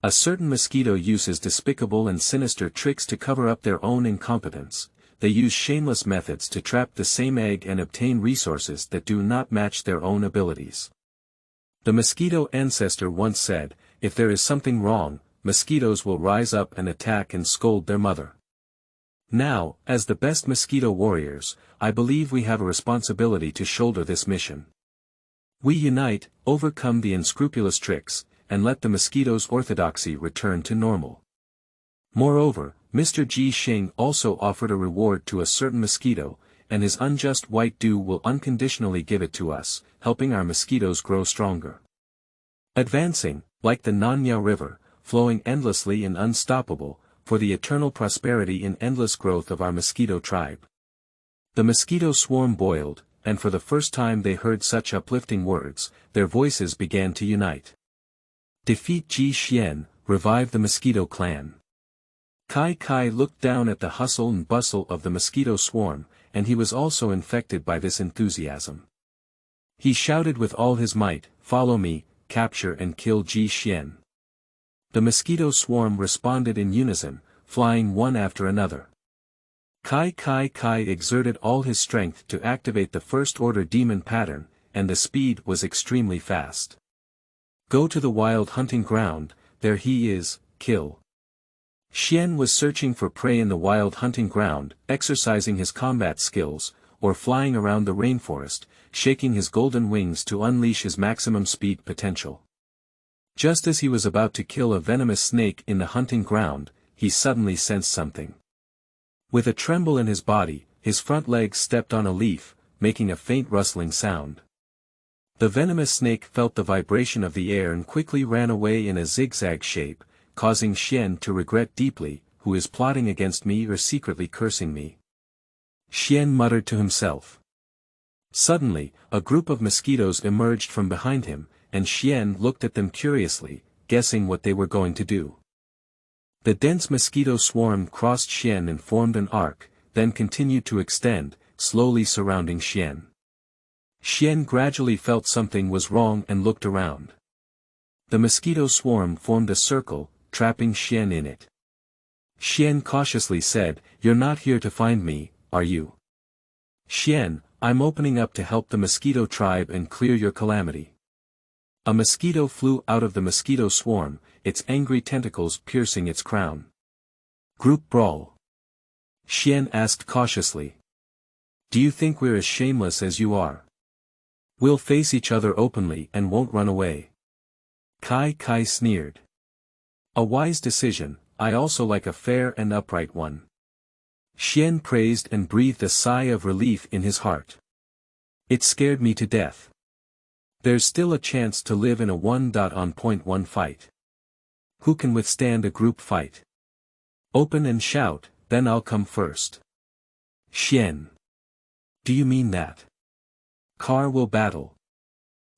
A certain mosquito uses despicable and sinister tricks to cover up their own incompetence. They use shameless methods to trap the same egg and obtain resources that do not match their own abilities. The mosquito ancestor once said, if there is something wrong, mosquitoes will rise up and attack and scold their mother. Now, as the best mosquito warriors, I believe we have a responsibility to shoulder this mission. We unite, overcome the unscrupulous tricks, and let the mosquito's orthodoxy return to normal. Moreover, Mr. Ji Xing also offered a reward to a certain mosquito, and his unjust white dew will unconditionally give it to us, helping our mosquitoes grow stronger. Advancing, like the Nanya River, flowing endlessly and unstoppable, for the eternal prosperity and endless growth of our mosquito tribe. The mosquito swarm boiled, and for the first time they heard such uplifting words, their voices began to unite. Defeat Ji Xian, revive the mosquito clan. Kai Kai looked down at the hustle and bustle of the mosquito swarm, and he was also infected by this enthusiasm. He shouted with all his might, follow me, capture and kill Ji Xian. The mosquito swarm responded in unison, flying one after another. Kai Kai exerted all his strength to activate the first-order demon pattern, and the speed was extremely fast. Go to the wild hunting ground, there he is, kill. Xian was searching for prey in the wild hunting ground, exercising his combat skills, or flying around the rainforest, shaking his golden wings to unleash his maximum speed potential. Just as he was about to kill a venomous snake in the hunting ground, he suddenly sensed something. With a tremble in his body, his front legs stepped on a leaf, making a faint rustling sound. The venomous snake felt the vibration of the air and quickly ran away in a zigzag shape, causing Xian to regret deeply, who is plotting against me or secretly cursing me? Xian muttered to himself. Suddenly, a group of mosquitoes emerged from behind him, and Xian looked at them curiously, guessing what they were going to do. The dense mosquito swarm crossed Xian and formed an arc, then continued to extend, slowly surrounding Xian. Xian gradually felt something was wrong and looked around. The mosquito swarm formed a circle, trapping Xian in it. Xian cautiously said, "You're not here to find me, are you?" "Xian, I'm opening up to help the mosquito tribe and clear your calamity." A mosquito flew out of the mosquito swarm, its angry tentacles piercing its crown. Group brawl. Xian asked cautiously. "Do you think we're as shameless as you are? We'll face each other openly and won't run away." Kai sneered. "A wise decision, I also like a fair and upright one." Xian praised and breathed a sigh of relief in his heart. "It scared me to death. There's still a chance to live in a 1.1 fight. Who can withstand a group fight? Open and shout, then I'll come first." "Xian. Do you mean that? Car will battle."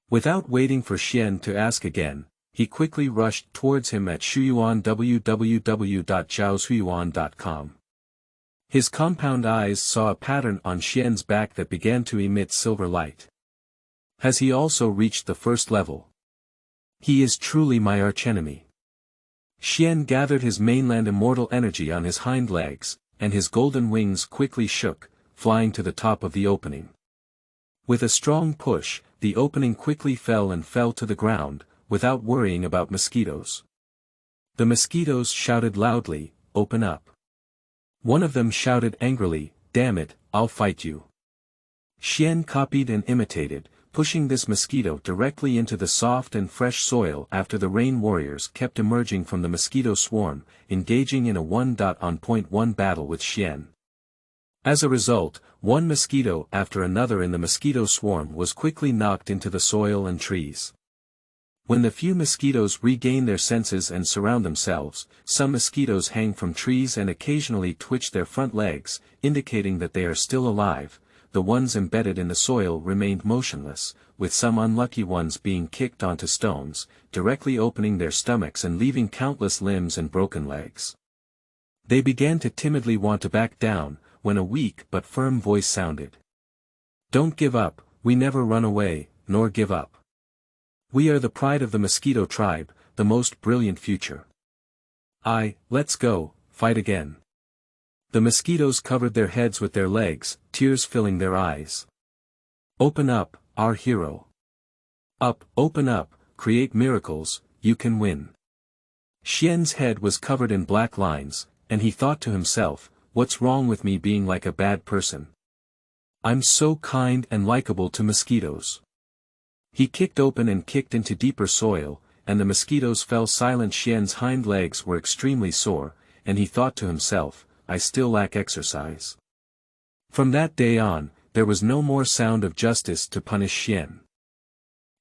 Without waiting for Xian to ask again, he quickly rushed towards him at Shuyuan www.zhaoshuyuan.com. His compound eyes saw a pattern on Xian's back that began to emit silver light. Has he also reached the first level? He is truly my archenemy. Xian gathered his mainland immortal energy on his hind legs, and his golden wings quickly shook, flying to the top of the opening. With a strong push, the opening quickly fell to the ground, without worrying about mosquitoes. The mosquitoes shouted loudly, "Open up." One of them shouted angrily, "Damn it, I'll fight you." Xian copied and imitated, pushing this mosquito directly into the soft and fresh soil after the rain warriors kept emerging from the mosquito swarm, engaging in a 1-on-1 battle with Xian. As a result, one mosquito after another in the mosquito swarm was quickly knocked into the soil and trees. When the few mosquitoes regain their senses and surround themselves, some mosquitoes hang from trees and occasionally twitch their front legs, indicating that they are still alive. The ones embedded in the soil remained motionless, with some unlucky ones being kicked onto stones, directly opening their stomachs and leaving countless limbs and broken legs. They began to timidly want to back down, when a weak but firm voice sounded. "Don't give up, we never run away, nor give up. We are the pride of the mosquito tribe, the most brilliant future. Let's go, fight again." The mosquitoes covered their heads with their legs, tears filling their eyes. "Open up, our hero. Open up, create miracles, you can win." Xian's head was covered in black lines, and he thought to himself, "What's wrong with me being like a bad person? I'm so kind and likable to mosquitoes." He kicked open and kicked into deeper soil, and the mosquitoes fell silent. Xian's hind legs were extremely sore, and he thought to himself, "I still lack exercise." From that day on, there was no more sound of justice to punish Xian.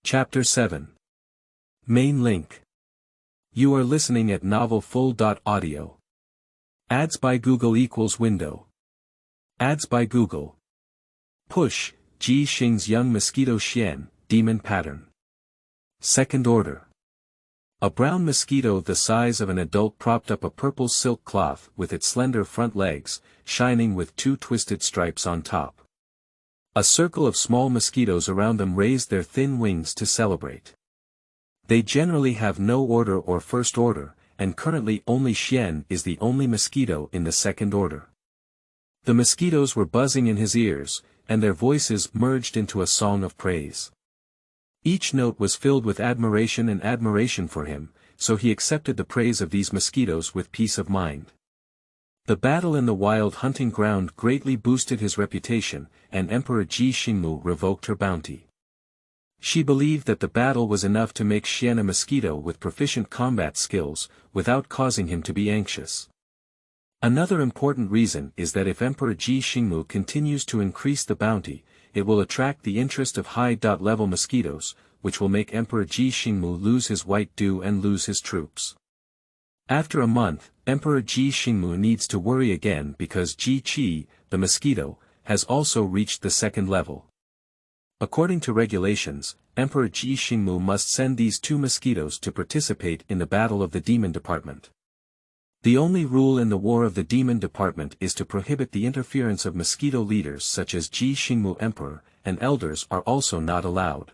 Chapter 7. Main link. You are listening at novelfull.audio. Ads by Google equals window. Ads by Google. Push, Ji Xing's young mosquito Xian, demon pattern. Second order. A brown mosquito the size of an adult propped up a purple silk cloth with its slender front legs, shining with two twisted stripes on top. A circle of small mosquitoes around them raised their thin wings to celebrate. They generally have no order or first order, and currently only Xian is the only mosquito in the second order. The mosquitoes were buzzing in his ears, and their voices merged into a song of praise. Each note was filled with admiration for him, so he accepted the praise of these mosquitoes with peace of mind. The battle in the wild hunting ground greatly boosted his reputation, and Emperor Ji Xingmu revoked her bounty. She believed that the battle was enough to make Xian a mosquito with proficient combat skills, without causing him to be anxious. Another important reason is that if Emperor Ji Xingmu continues to increase the bounty, it will attract the interest of high-level mosquitoes, which will make Emperor Ji Xingmu lose his white dew and lose his troops. After a month, Emperor Ji Xingmu needs to worry again because Ji Qi, the mosquito, has also reached the second level. According to regulations, Emperor Ji Xingmu must send these two mosquitoes to participate in the Battle of the Demon Department. The only rule in the War of the Demon Department is to prohibit the interference of mosquito leaders such as Ji Xingmu Emperor, and elders are also not allowed.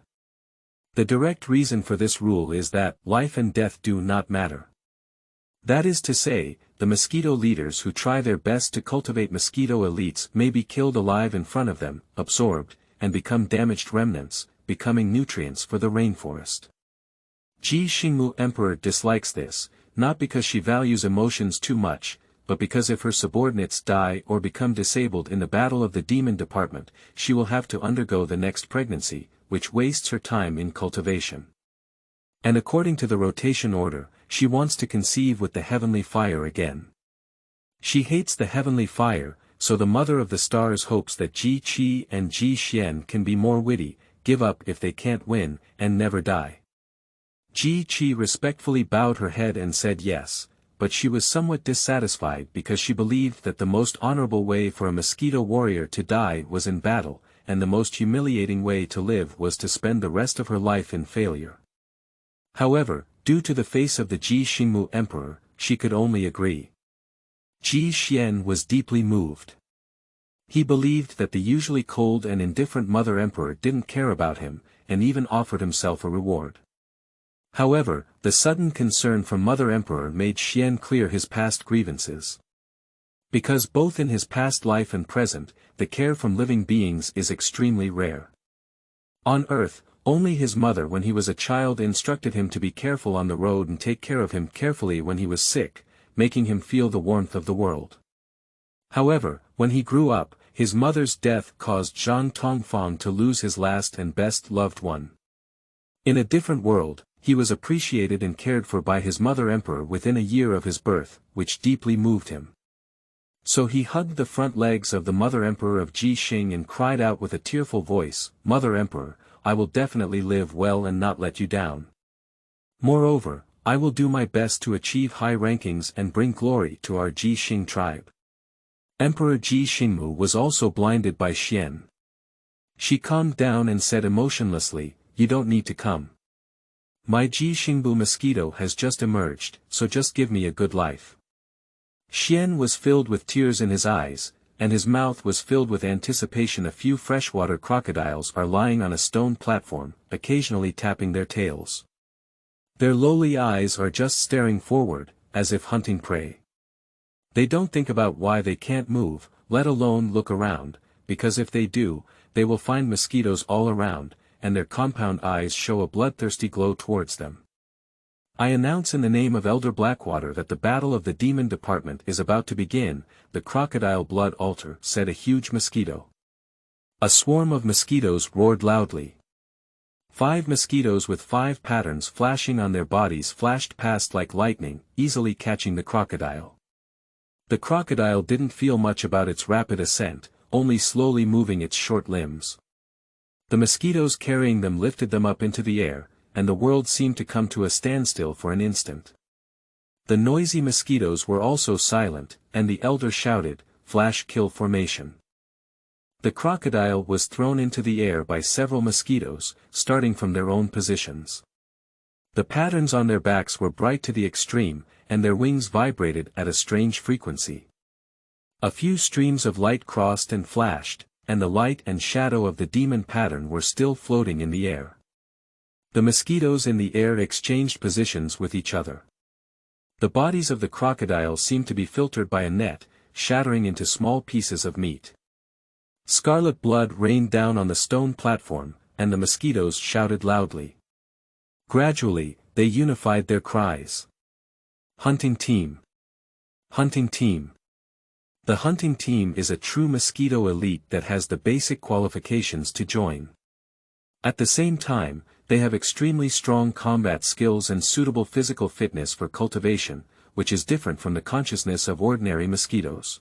The direct reason for this rule is that life and death do not matter. That is to say, the mosquito leaders who try their best to cultivate mosquito elites may be killed alive in front of them, absorbed, and become damaged remnants, becoming nutrients for the rainforest. Ji Xingmu Emperor dislikes this, not because she values emotions too much, but because if her subordinates die or become disabled in the Battle of the Demon Department, she will have to undergo the next pregnancy, which wastes her time in cultivation. And according to the rotation order, she wants to conceive with the heavenly fire again. She hates the heavenly fire, so the Mother of the Stars hopes that Ji Qi and Ji Xian can be more witty, give up if they can't win, and never die. Ji Qi respectfully bowed her head and said yes, but she was somewhat dissatisfied because she believed that the most honorable way for a mosquito warrior to die was in battle, and the most humiliating way to live was to spend the rest of her life in failure. However, due to the face of the Ji Xingmu Emperor, she could only agree. Ji Xian was deeply moved. He believed that the usually cold and indifferent Mother Emperor didn't care about him, and even offered himself a reward. However, the sudden concern from Mother Emperor made Xian clear his past grievances. Because both in his past life and present, the care from living beings is extremely rare. On Earth, Only his mother when he was a child instructed him to be careful on the road and take care of him carefully when he was sick, making him feel the warmth of the world. However, when he grew up, his mother's death caused Zhang Tongfang to lose his last and best loved one. In a different world, he was appreciated and cared for by his mother emperor within a year of his birth, which deeply moved him. So he hugged the front legs of the mother emperor of Ji Xing and cried out with a tearful voice, "Mother emperor, I will definitely live well and not let you down. Moreover, I will do my best to achieve high rankings and bring glory to our Ji Xing tribe." Emperor Ji Xingmu was also blinded by Xian. She calmed down and said emotionlessly, "You don't need to come. My Ji Xingbu Mosquito has just emerged, so just give me a good life." Xian was filled with tears in his eyes, and his mouth was filled with anticipation. A few freshwater crocodiles are lying on a stone platform, occasionally tapping their tails. Their lowly eyes are just staring forward, as if hunting prey. They don't think about why they can't move, let alone look around, because if they do, they will find mosquitoes all around, and their compound eyes show a bloodthirsty glow towards them. "I announce in the name of Elder Blackwater that the battle of the demon department is about to begin," the crocodile blood altar said a huge mosquito. A swarm of mosquitoes roared loudly. 5 mosquitoes with 5 patterns flashing on their bodies flashed past like lightning, easily catching the crocodile. The crocodile didn't feel much about its rapid ascent, only slowly moving its short limbs. The mosquitoes carrying them lifted them up into the air, and the world seemed to come to a standstill for an instant. The noisy mosquitoes were also silent, and the elder shouted, "Flash kill formation." The crocodile was thrown into the air by several mosquitoes, starting from their own positions. The patterns on their backs were bright to the extreme, and their wings vibrated at a strange frequency. A few streams of light crossed and flashed, and the light and shadow of the demon pattern were still floating in the air. The mosquitoes in the air exchanged positions with each other. The bodies of the crocodile seemed to be filtered by a net, shattering into small pieces of meat. Scarlet blood rained down on the stone platform, and the mosquitoes shouted loudly. Gradually, they unified their cries. "Hunting team! Hunting team!" The hunting team is a true mosquito elite that has the basic qualifications to join. At the same time, they have extremely strong combat skills and suitable physical fitness for cultivation, which is different from the consciousness of ordinary mosquitoes.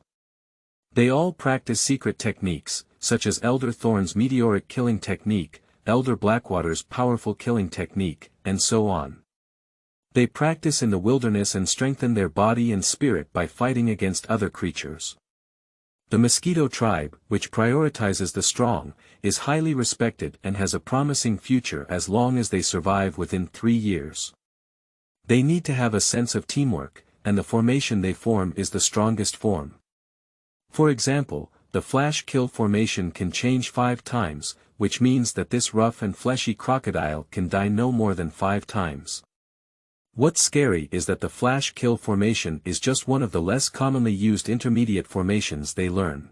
They all practice secret techniques, such as Elder Thorn's meteoric killing technique, Elder Blackwater's powerful killing technique, and so on. They practice in the wilderness and strengthen their body and spirit by fighting against other creatures. The mosquito tribe, which prioritizes the strong, is highly respected and has a promising future as long as they survive within 3 years. They need to have a sense of teamwork, and the formation they form is the strongest form. For example, the flash kill formation can change 5 times, which means that this rough and fleshy crocodile can die no more than 5 times. What's scary is that the flash kill formation is just one of the less commonly used intermediate formations they learn.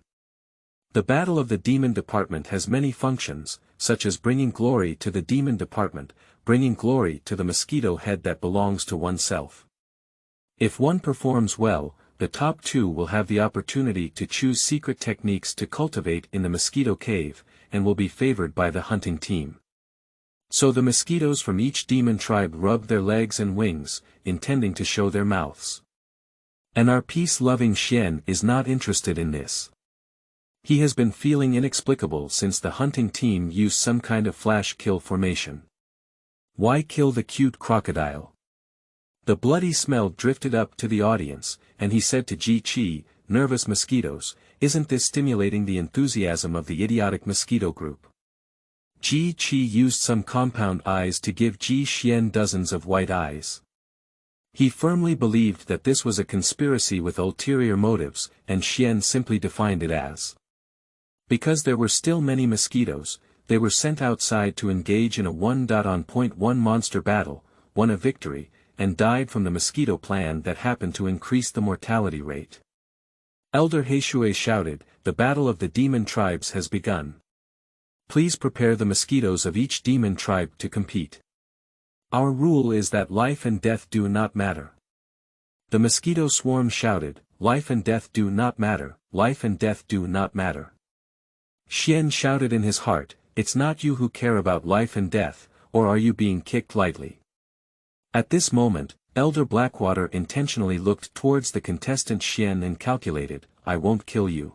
The battle of the demon department has many functions, such as bringing glory to the demon department, bringing glory to the mosquito head that belongs to oneself. If one performs well, the top 2 will have the opportunity to choose secret techniques to cultivate in the mosquito cave, and will be favored by the hunting team. So the mosquitoes from each demon tribe rubbed their legs and wings, intending to show their mouths. And our peace-loving Xian is not interested in this. He has been feeling inexplicable since the hunting team used some kind of flash kill formation. Why kill the cute crocodile? The bloody smell drifted up to the audience, and he said to Ji Qi, "Nervous mosquitoes, isn't this stimulating the enthusiasm of the idiotic mosquito group?" Ji Qi used some compound eyes to give Ji Xian dozens of white eyes. He firmly believed that this was a conspiracy with ulterior motives, and Xian simply defined it as. Because there were still many mosquitoes, they were sent outside to engage in a 1.1 monster battle, won a victory, and died from the mosquito plan that happened to increase the mortality rate. Elder Heishui shouted, "The battle of the demon tribes has begun." Please prepare the mosquitoes of each demon tribe to compete. Our rule is that life and death do not matter. The mosquito swarm shouted, life and death do not matter, life and death do not matter. Xian shouted in his heart, it's not you who care about life and death, or are you being kicked lightly? At this moment, Elder Blackwater intentionally looked towards the contestant Xian and calculated, I won't kill you.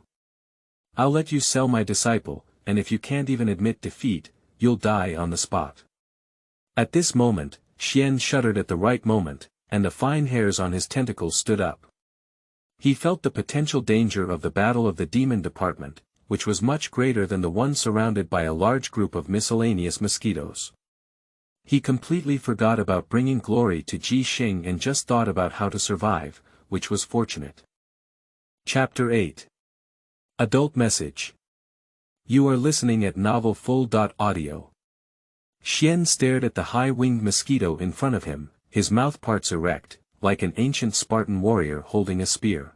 I'll let you sell my disciple, and if you can't even admit defeat, you'll die on the spot. At this moment, Xian shuddered at the right moment, and the fine hairs on his tentacles stood up. He felt the potential danger of the battle of the demon department, which was much greater than the one surrounded by a large group of miscellaneous mosquitoes. He completely forgot about bringing glory to Ji Xing and just thought about how to survive, which was fortunate. Chapter 8. Adult Message. You are listening at Novel Full.audio. Xian stared at the high-winged mosquito in front of him, his mouthparts erect, like an ancient Spartan warrior holding a spear.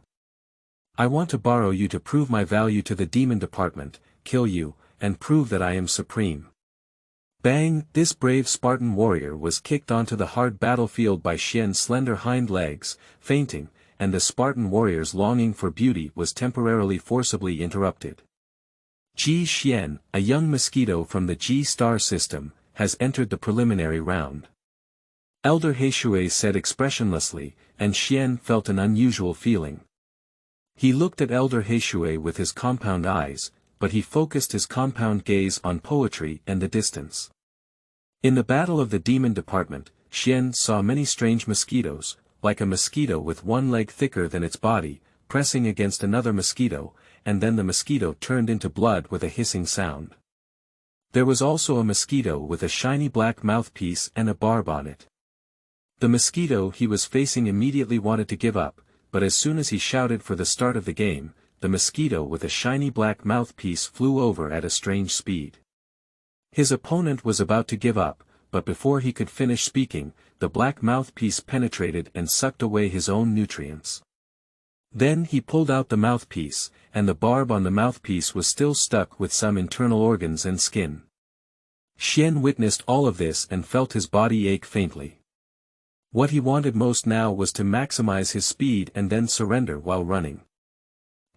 I want to borrow you to prove my value to the demon department, kill you, and prove that I am supreme. Bang! This brave Spartan warrior was kicked onto the hard battlefield by Xian's slender hind legs, fainting, and the Spartan warrior's longing for beauty was temporarily forcibly interrupted. Ji Xian, a young mosquito from the Ji star system, has entered the preliminary round. Elder Heishui said expressionlessly, and Xian felt an unusual feeling. He looked at Elder Heishui with his compound eyes, but he focused his compound gaze on poetry and the distance. In the battle of the demon department, Xian saw many strange mosquitoes, like a mosquito with one leg thicker than its body, pressing against another mosquito, and then the mosquito turned into blood with a hissing sound. There was also a mosquito with a shiny black mouthpiece and a barb on it. The mosquito he was facing immediately wanted to give up, but as soon as he shouted for the start of the game, the mosquito with a shiny black mouthpiece flew over at a strange speed. His opponent was about to give up, but before he could finish speaking, the black mouthpiece penetrated and sucked away his own nutrients. Then he pulled out the mouthpiece, and the barb on the mouthpiece was still stuck with some internal organs and skin. Xian witnessed all of this and felt his body ache faintly. What he wanted most now was to maximize his speed and then surrender while running.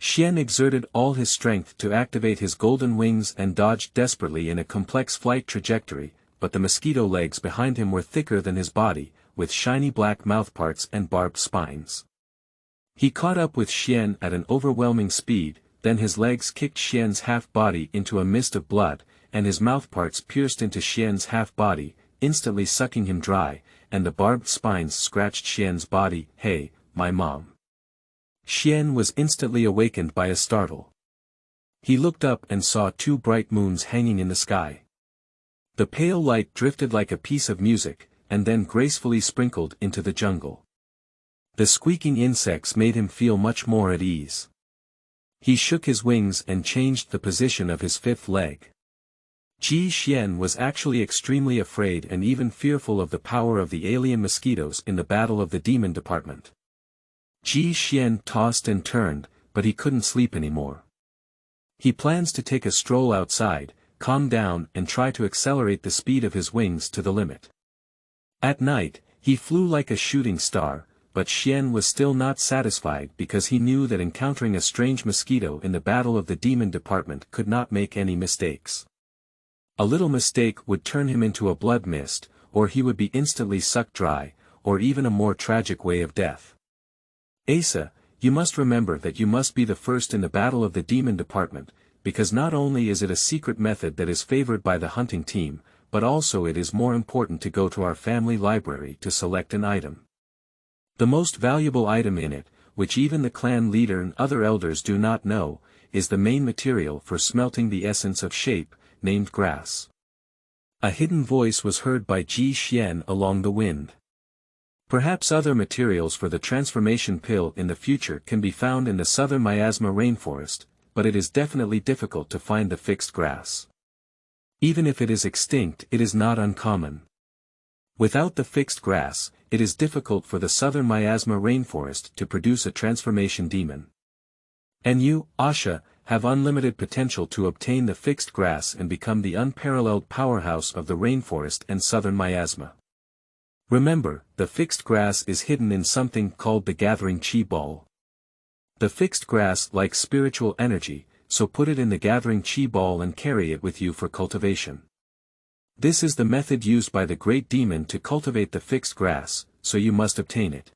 Xian exerted all his strength to activate his golden wings and dodged desperately in a complex flight trajectory, but the mosquito legs behind him were thicker than his body, with shiny black mouthparts and barbed spines. He caught up with Xian at an overwhelming speed, then his legs kicked Xian's half-body into a mist of blood, and his mouthparts pierced into Xian's half-body, instantly sucking him dry, and the barbed spines scratched Xian's body. Hey, my mom. Xian was instantly awakened by a startle. He looked up and saw two bright moons hanging in the sky. The pale light drifted like a piece of music, and then gracefully sprinkled into the jungle. The squeaking insects made him feel much more at ease. He shook his wings and changed the position of his fifth leg. Ji Xian was actually extremely afraid and even fearful of the power of the alien mosquitoes in the battle of the demon department. Ji Xian tossed and turned, but he couldn't sleep anymore. He plans to take a stroll outside, calm down and try to accelerate the speed of his wings to the limit. At night, he flew like a shooting star, but Xian was still not satisfied because he knew that encountering a strange mosquito in the battle of the demon department could not make any mistakes. A little mistake would turn him into a blood mist, or he would be instantly sucked dry, or even a more tragic way of death. Asa, you must remember that you must be the first in the battle of the demon department, because not only is it a secret method that is favored by the hunting team, but also it is more important to go to our family library to select an item. The most valuable item in it, which even the clan leader and other elders do not know, is the main material for smelting the essence of shape, named grass. A hidden voice was heard by Ji Xian along the wind. Perhaps other materials for the transformation pill in the future can be found in the southern miasma rainforest, but it is definitely difficult to find the fixed grass. Even if it is extinct, it is not uncommon. Without the fixed grass, it is difficult for the southern miasma rainforest to produce a transformation demon. And you, Asha, have unlimited potential to obtain the fixed grass and become the unparalleled powerhouse of the rainforest and southern miasma. Remember, the fixed grass is hidden in something called the gathering chi ball. The fixed grass likes spiritual energy, so put it in the gathering chi ball and carry it with you for cultivation. This is the method used by the great demon to cultivate the fixed grass, so you must obtain it.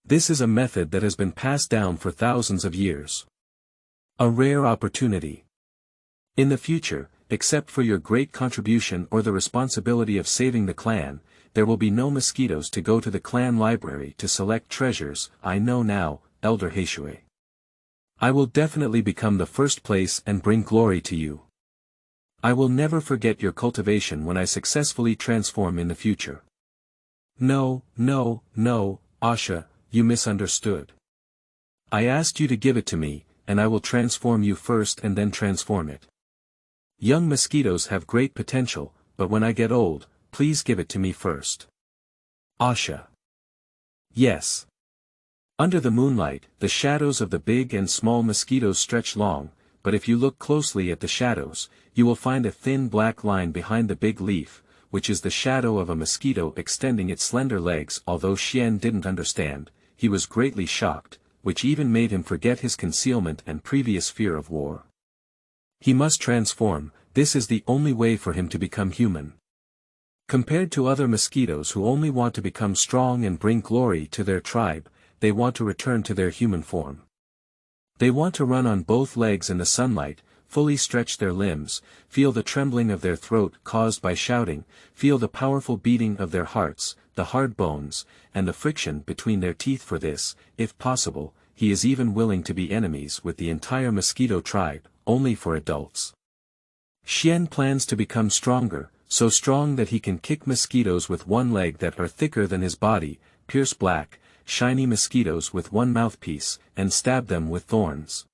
This is a method that has been passed down for thousands of years. A rare opportunity. In the future, except for your great contribution or the responsibility of saving the clan, there will be no mosquitoes to go to the clan library to select treasures. I know now, Elder Heishui. I will definitely become the first place and bring glory to you. I will never forget your cultivation when I successfully transform in the future. No, Asha, you misunderstood. I asked you to give it to me, and I will transform you first and then transform it. Young mosquitoes have great potential, but when I get old, please give it to me first. Asha. Yes. Under the moonlight, the shadows of the big and small mosquitoes stretch long, but if you look closely at the shadows, you will find a thin black line behind the big leaf, which is the shadow of a mosquito extending its slender legs. Although Xian didn't understand, he was greatly shocked, which even made him forget his concealment and previous fear of war. He must transform, this is the only way for him to become human. Compared to other mosquitoes who only want to become strong and bring glory to their tribe, they want to return to their human form. They want to run on both legs in the sunlight, fully stretch their limbs, feel the trembling of their throat caused by shouting, feel the powerful beating of their hearts, the hard bones, and the friction between their teeth. For this, if possible, he is even willing to be enemies with the entire mosquito tribe, only for adults. Xian plans to become stronger, so strong that he can kick mosquitoes with one leg that are thicker than his body, pierce black, shiny mosquitoes with one mouthpiece, and stab them with thorns.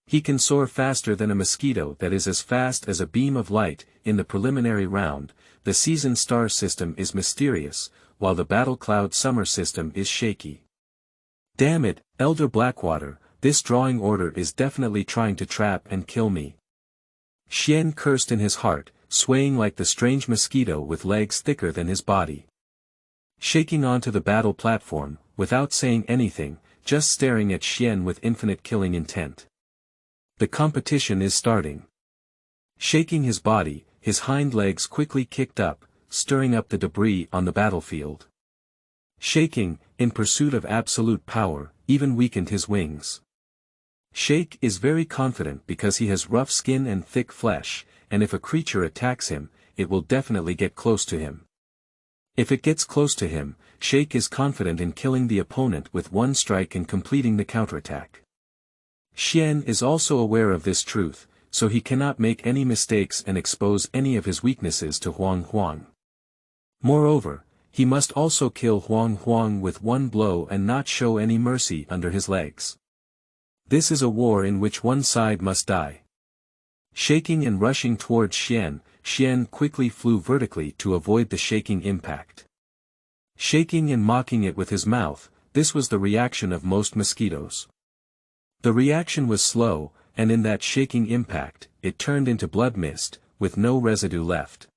He can soar faster than a mosquito that is as fast as a beam of light. In the preliminary round, the season star system is mysterious, while the battle cloud summer system is shaky. Damn it, Elder Blackwater, this drawing order is definitely trying to trap and kill me. Xian cursed in his heart, swaying like the strange mosquito with legs thicker than his body. Shaking onto the battle platform, without saying anything, just staring at Xian with infinite killing intent. The competition is starting. Shaking his body, his hind legs quickly kicked up, stirring up the debris on the battlefield. Shaking, in pursuit of absolute power, even weakened his wings. Shake is very confident because he has rough skin and thick flesh, and if a creature attacks him, it will definitely get close to him. If it gets close to him, Shake is confident in killing the opponent with one strike and completing the counterattack. Xian is also aware of this truth, so he cannot make any mistakes and expose any of his weaknesses to Huang Huang. Moreover, he must also kill Huang Huang with one blow and not show any mercy under his legs. This is a war in which one side must die. Shaking and rushing towards Xian, Xian quickly flew vertically to avoid the shaking impact. Shaking and mocking it with his mouth, this was the reaction of most mosquitoes. The reaction was slow, and in that shaking impact, it turned into blood mist, with no residue left.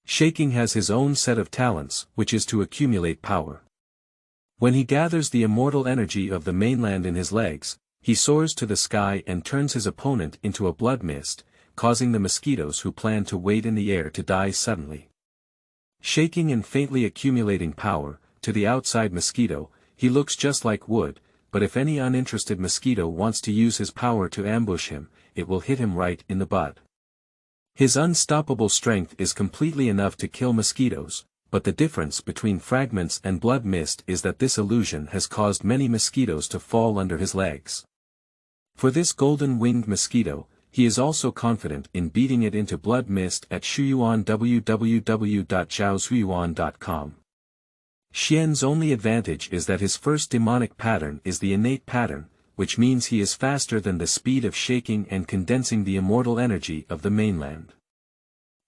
Shaking has his own set of talents, which is to accumulate power. When he gathers the immortal energy of the mainland in his legs, he soars to the sky and turns his opponent into a blood mist, causing the mosquitoes who plan to wait in the air to die suddenly. Shaking and faintly accumulating power, to the outside mosquito, he looks just like wood, but if any uninterested mosquito wants to use his power to ambush him, it will hit him right in the butt. His unstoppable strength is completely enough to kill mosquitoes, but the difference between fragments and blood mist is that this illusion has caused many mosquitoes to fall under his legs. For this golden-winged mosquito, he is also confident in beating it into blood mist at Shuyuan www.zhaoshuyuan.com. Xian's only advantage is that his first demonic pattern is the innate pattern, which means he is faster than the speed of shaking and condensing the immortal energy of the mainland.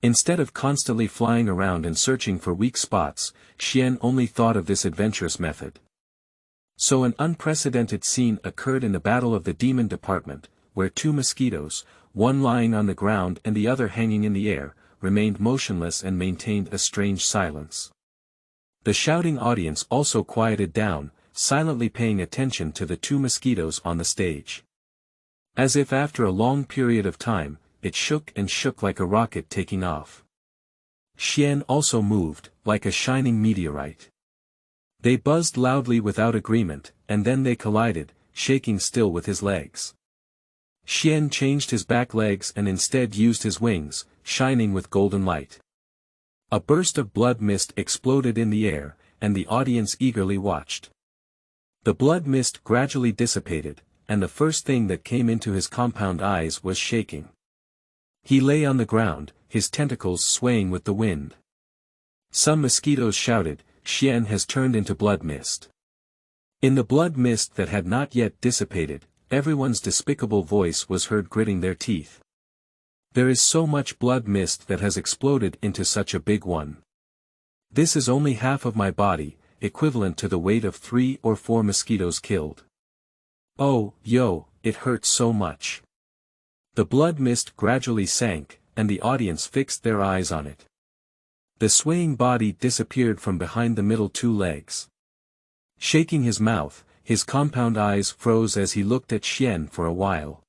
Instead of constantly flying around and searching for weak spots, Xian only thought of this adventurous method. So an unprecedented scene occurred in the Battle of the Demon Department, where two mosquitoes, one lying on the ground and the other hanging in the air, remained motionless and maintained a strange silence. The shouting audience also quieted down, silently paying attention to the two mosquitoes on the stage. As if after a long period of time, it shook and shook like a rocket taking off. Xian also moved, like a shining meteorite. They buzzed loudly without agreement, and then they collided, shaking still with his legs. Xian changed his back legs and instead used his wings, shining with golden light. A burst of blood mist exploded in the air, and the audience eagerly watched. The blood mist gradually dissipated, and the first thing that came into his compound eyes was shaking. He lay on the ground, his tentacles swaying with the wind. Some mosquitoes shouted, "Xian has turned into blood mist." In the blood mist that had not yet dissipated, everyone's despicable voice was heard gritting their teeth. "There is so much blood mist that has exploded into such a big one. This is only half of my body, equivalent to the weight of 3 or 4 mosquitoes killed. Oh, yo, it hurts so much." The blood mist gradually sank, and the audience fixed their eyes on it. The swaying body disappeared from behind the middle two legs. Shaking his mouth, his compound eyes froze as he looked at Xian for a while.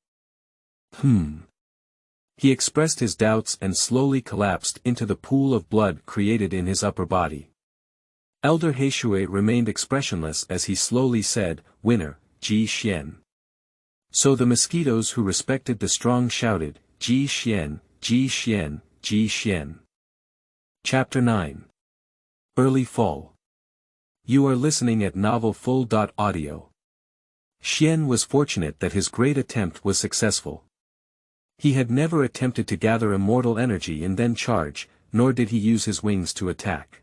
He expressed his doubts and slowly collapsed into the pool of blood created in his upper body. Elder Heishui remained expressionless as he slowly said, "Winner, Ji Xian." So the mosquitoes who respected the strong shouted, "Ji Xian, Ji Xian, Ji Xian." Chapter 9. Early Fall. You are listening at novelfull.audio. Xian was fortunate that his great attempt was successful. He had never attempted to gather immortal energy and then charge, nor did he use his wings to attack.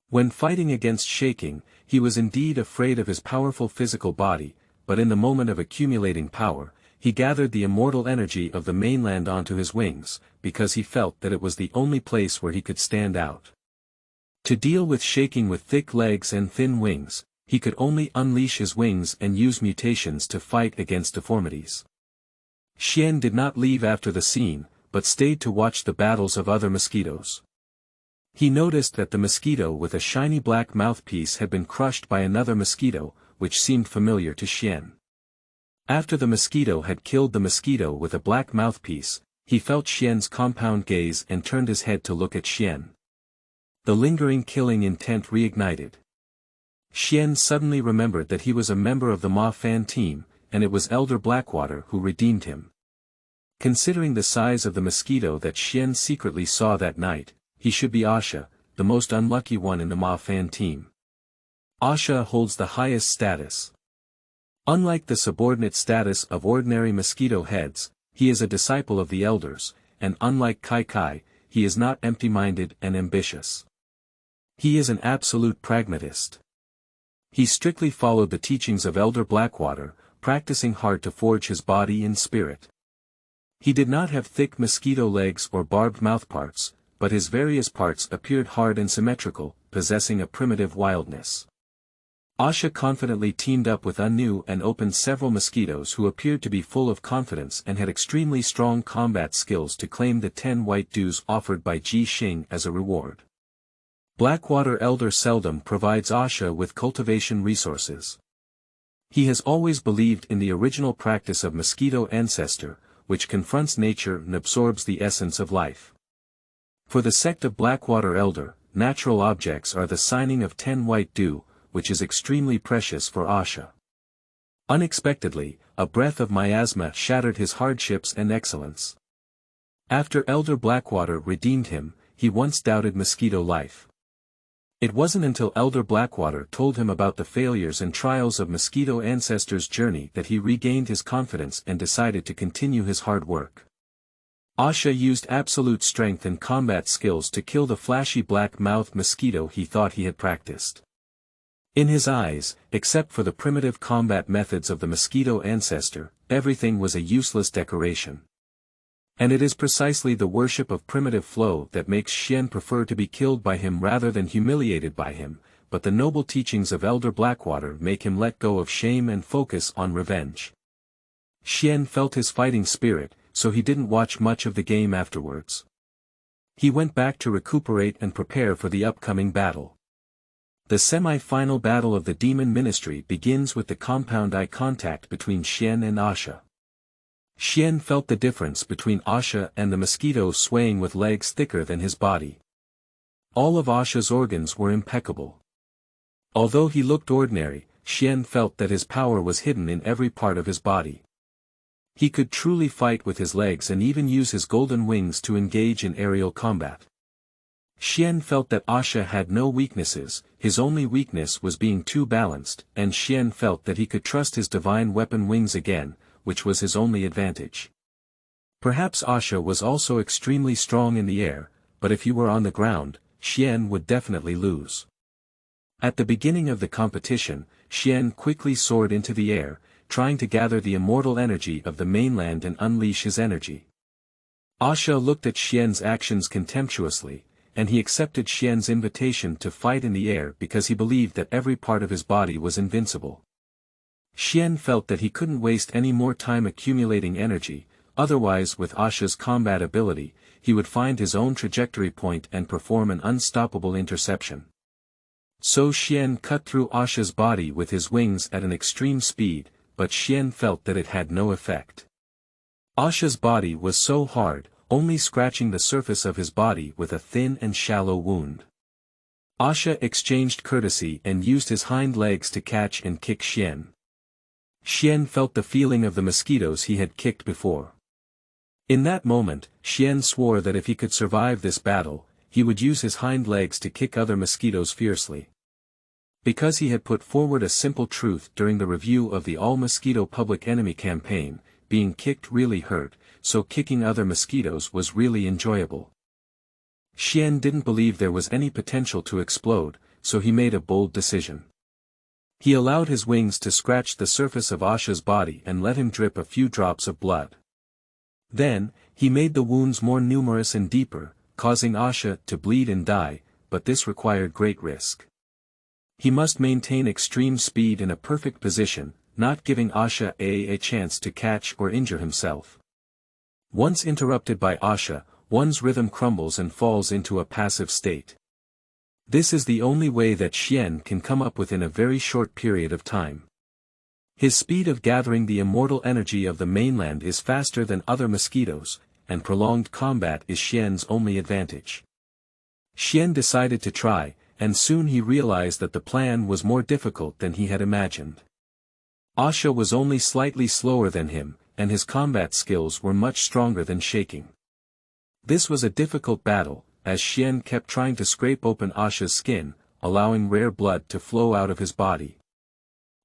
When fighting against shaking, he was indeed afraid of his powerful physical body, but in the moment of accumulating power, he gathered the immortal energy of the mainland onto his wings, because he felt that it was the only place where he could stand out. To deal with shaking with thick legs and thin wings, he could only unleash his wings and use mutations to fight against deformities. Xian did not leave after the scene, but stayed to watch the battles of other mosquitoes. He noticed that the mosquito with a shiny black mouthpiece had been crushed by another mosquito, which seemed familiar to Xian. After the mosquito had killed the mosquito with a black mouthpiece, he felt Xian's compound gaze and turned his head to look at Xian. The lingering killing intent reignited. Xian suddenly remembered that he was a member of the Ma Fan team, and it was Elder Blackwater who redeemed him. Considering the size of the mosquito that Xian secretly saw that night, he should be Asha, the most unlucky one in the Ma Fan team. Asha holds the highest status. Unlike the subordinate status of ordinary mosquito heads, he is a disciple of the elders, and unlike Kai Kai, he is not empty-minded and ambitious. He is an absolute pragmatist. He strictly followed the teachings of Elder Blackwater, practicing hard to forge his body and spirit. He did not have thick mosquito legs or barbed mouthparts, but his various parts appeared hard and symmetrical, possessing a primitive wildness. Asha confidently teamed up with Anu and opened several mosquitoes who appeared to be full of confidence and had extremely strong combat skills to claim the 10 white dues offered by Ji Xing as a reward. Blackwater Elder seldom provides Asha with cultivation resources. He has always believed in the original practice of mosquito ancestor, which confronts nature and absorbs the essence of life. For the sect of Blackwater Elder, natural objects are the signing of 10 white dew, which is extremely precious for Asha. Unexpectedly, a breath of miasma shattered his hardships and excellence. After Elder Blackwater redeemed him, he once doubted mosquito life. It wasn't until Elder Blackwater told him about the failures and trials of Mosquito Ancestor's journey that he regained his confidence and decided to continue his hard work. Asha used absolute strength and combat skills to kill the flashy black-mouthed mosquito he thought he had practiced. In his eyes, except for the primitive combat methods of the Mosquito Ancestor, everything was a useless decoration. And it is precisely the worship of primitive flow that makes Xian prefer to be killed by him rather than humiliated by him, but the noble teachings of Elder Blackwater make him let go of shame and focus on revenge. Xian felt his fighting spirit, so he didn't watch much of the game afterwards. He went back to recuperate and prepare for the upcoming battle. The semi-final battle of the Demon Ministry begins with the compound eye contact between Xian and Asha. Xian felt the difference between Asha and the Mosquito swaying with legs thicker than his body. All of Asha's organs were impeccable. Although he looked ordinary, Xian felt that his power was hidden in every part of his body. He could truly fight with his legs and even use his golden wings to engage in aerial combat. Xian felt that Asha had no weaknesses, his only weakness was being too balanced, and Xian felt that he could trust his divine weapon wings again, which was his only advantage. Perhaps Asha was also extremely strong in the air, but if he were on the ground, Xian would definitely lose. At the beginning of the competition, Xian quickly soared into the air, trying to gather the immortal energy of the mainland and unleash his energy. Asha looked at Xian's actions contemptuously, and he accepted Xian's invitation to fight in the air because he believed that every part of his body was invincible. Xian felt that he couldn't waste any more time accumulating energy, otherwise with Asha's combat ability, he would find his own trajectory point and perform an unstoppable interception. So Xian cut through Asha's body with his wings at an extreme speed, but Xian felt that it had no effect. Asha's body was so hard, only scratching the surface of his body with a thin and shallow wound. Asha exchanged courtesy and used his hind legs to catch and kick Xian. Xian felt the feeling of the mosquitoes he had kicked before. In that moment, Xian swore that if he could survive this battle, he would use his hind legs to kick other mosquitoes fiercely. Because he had put forward a simple truth during the review of the All-Mosquito Public Enemy campaign, being kicked really hurt, so kicking other mosquitoes was really enjoyable. Xian didn't believe there was any potential to explode, so he made a bold decision. He allowed his wings to scratch the surface of Asha's body and let him drip a few drops of blood. Then, he made the wounds more numerous and deeper, causing Asha to bleed and die, but this required great risk. He must maintain extreme speed in a perfect position, not giving Asha a chance to catch or injure himself. Once interrupted by Asha, one's rhythm crumbles and falls into a passive state. This is the only way that Xian can come up with in a very short period of time. His speed of gathering the immortal energy of the mainland is faster than other mosquitoes, and prolonged combat is Xian's only advantage. Xian decided to try, and soon he realized that the plan was more difficult than he had imagined. Asha was only slightly slower than him, and his combat skills were much stronger than shaking. This was a difficult battle, as Xian kept trying to scrape open Asha's skin, allowing rare blood to flow out of his body.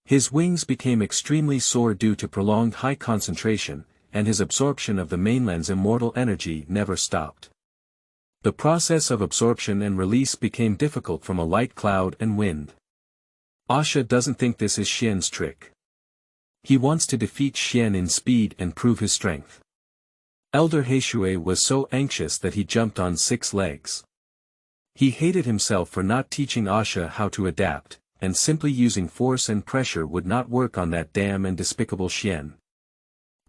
His wings became extremely sore due to prolonged high concentration, and his absorption of the mainland's immortal energy never stopped. The process of absorption and release became difficult from a light cloud and wind. Asha doesn't think this is Xian's trick. He wants to defeat Xian in speed and prove his strength. Elder Heishui was so anxious that he jumped on 6 legs. He hated himself for not teaching Asha how to adapt, and simply using force and pressure would not work on that damn and despicable Xian.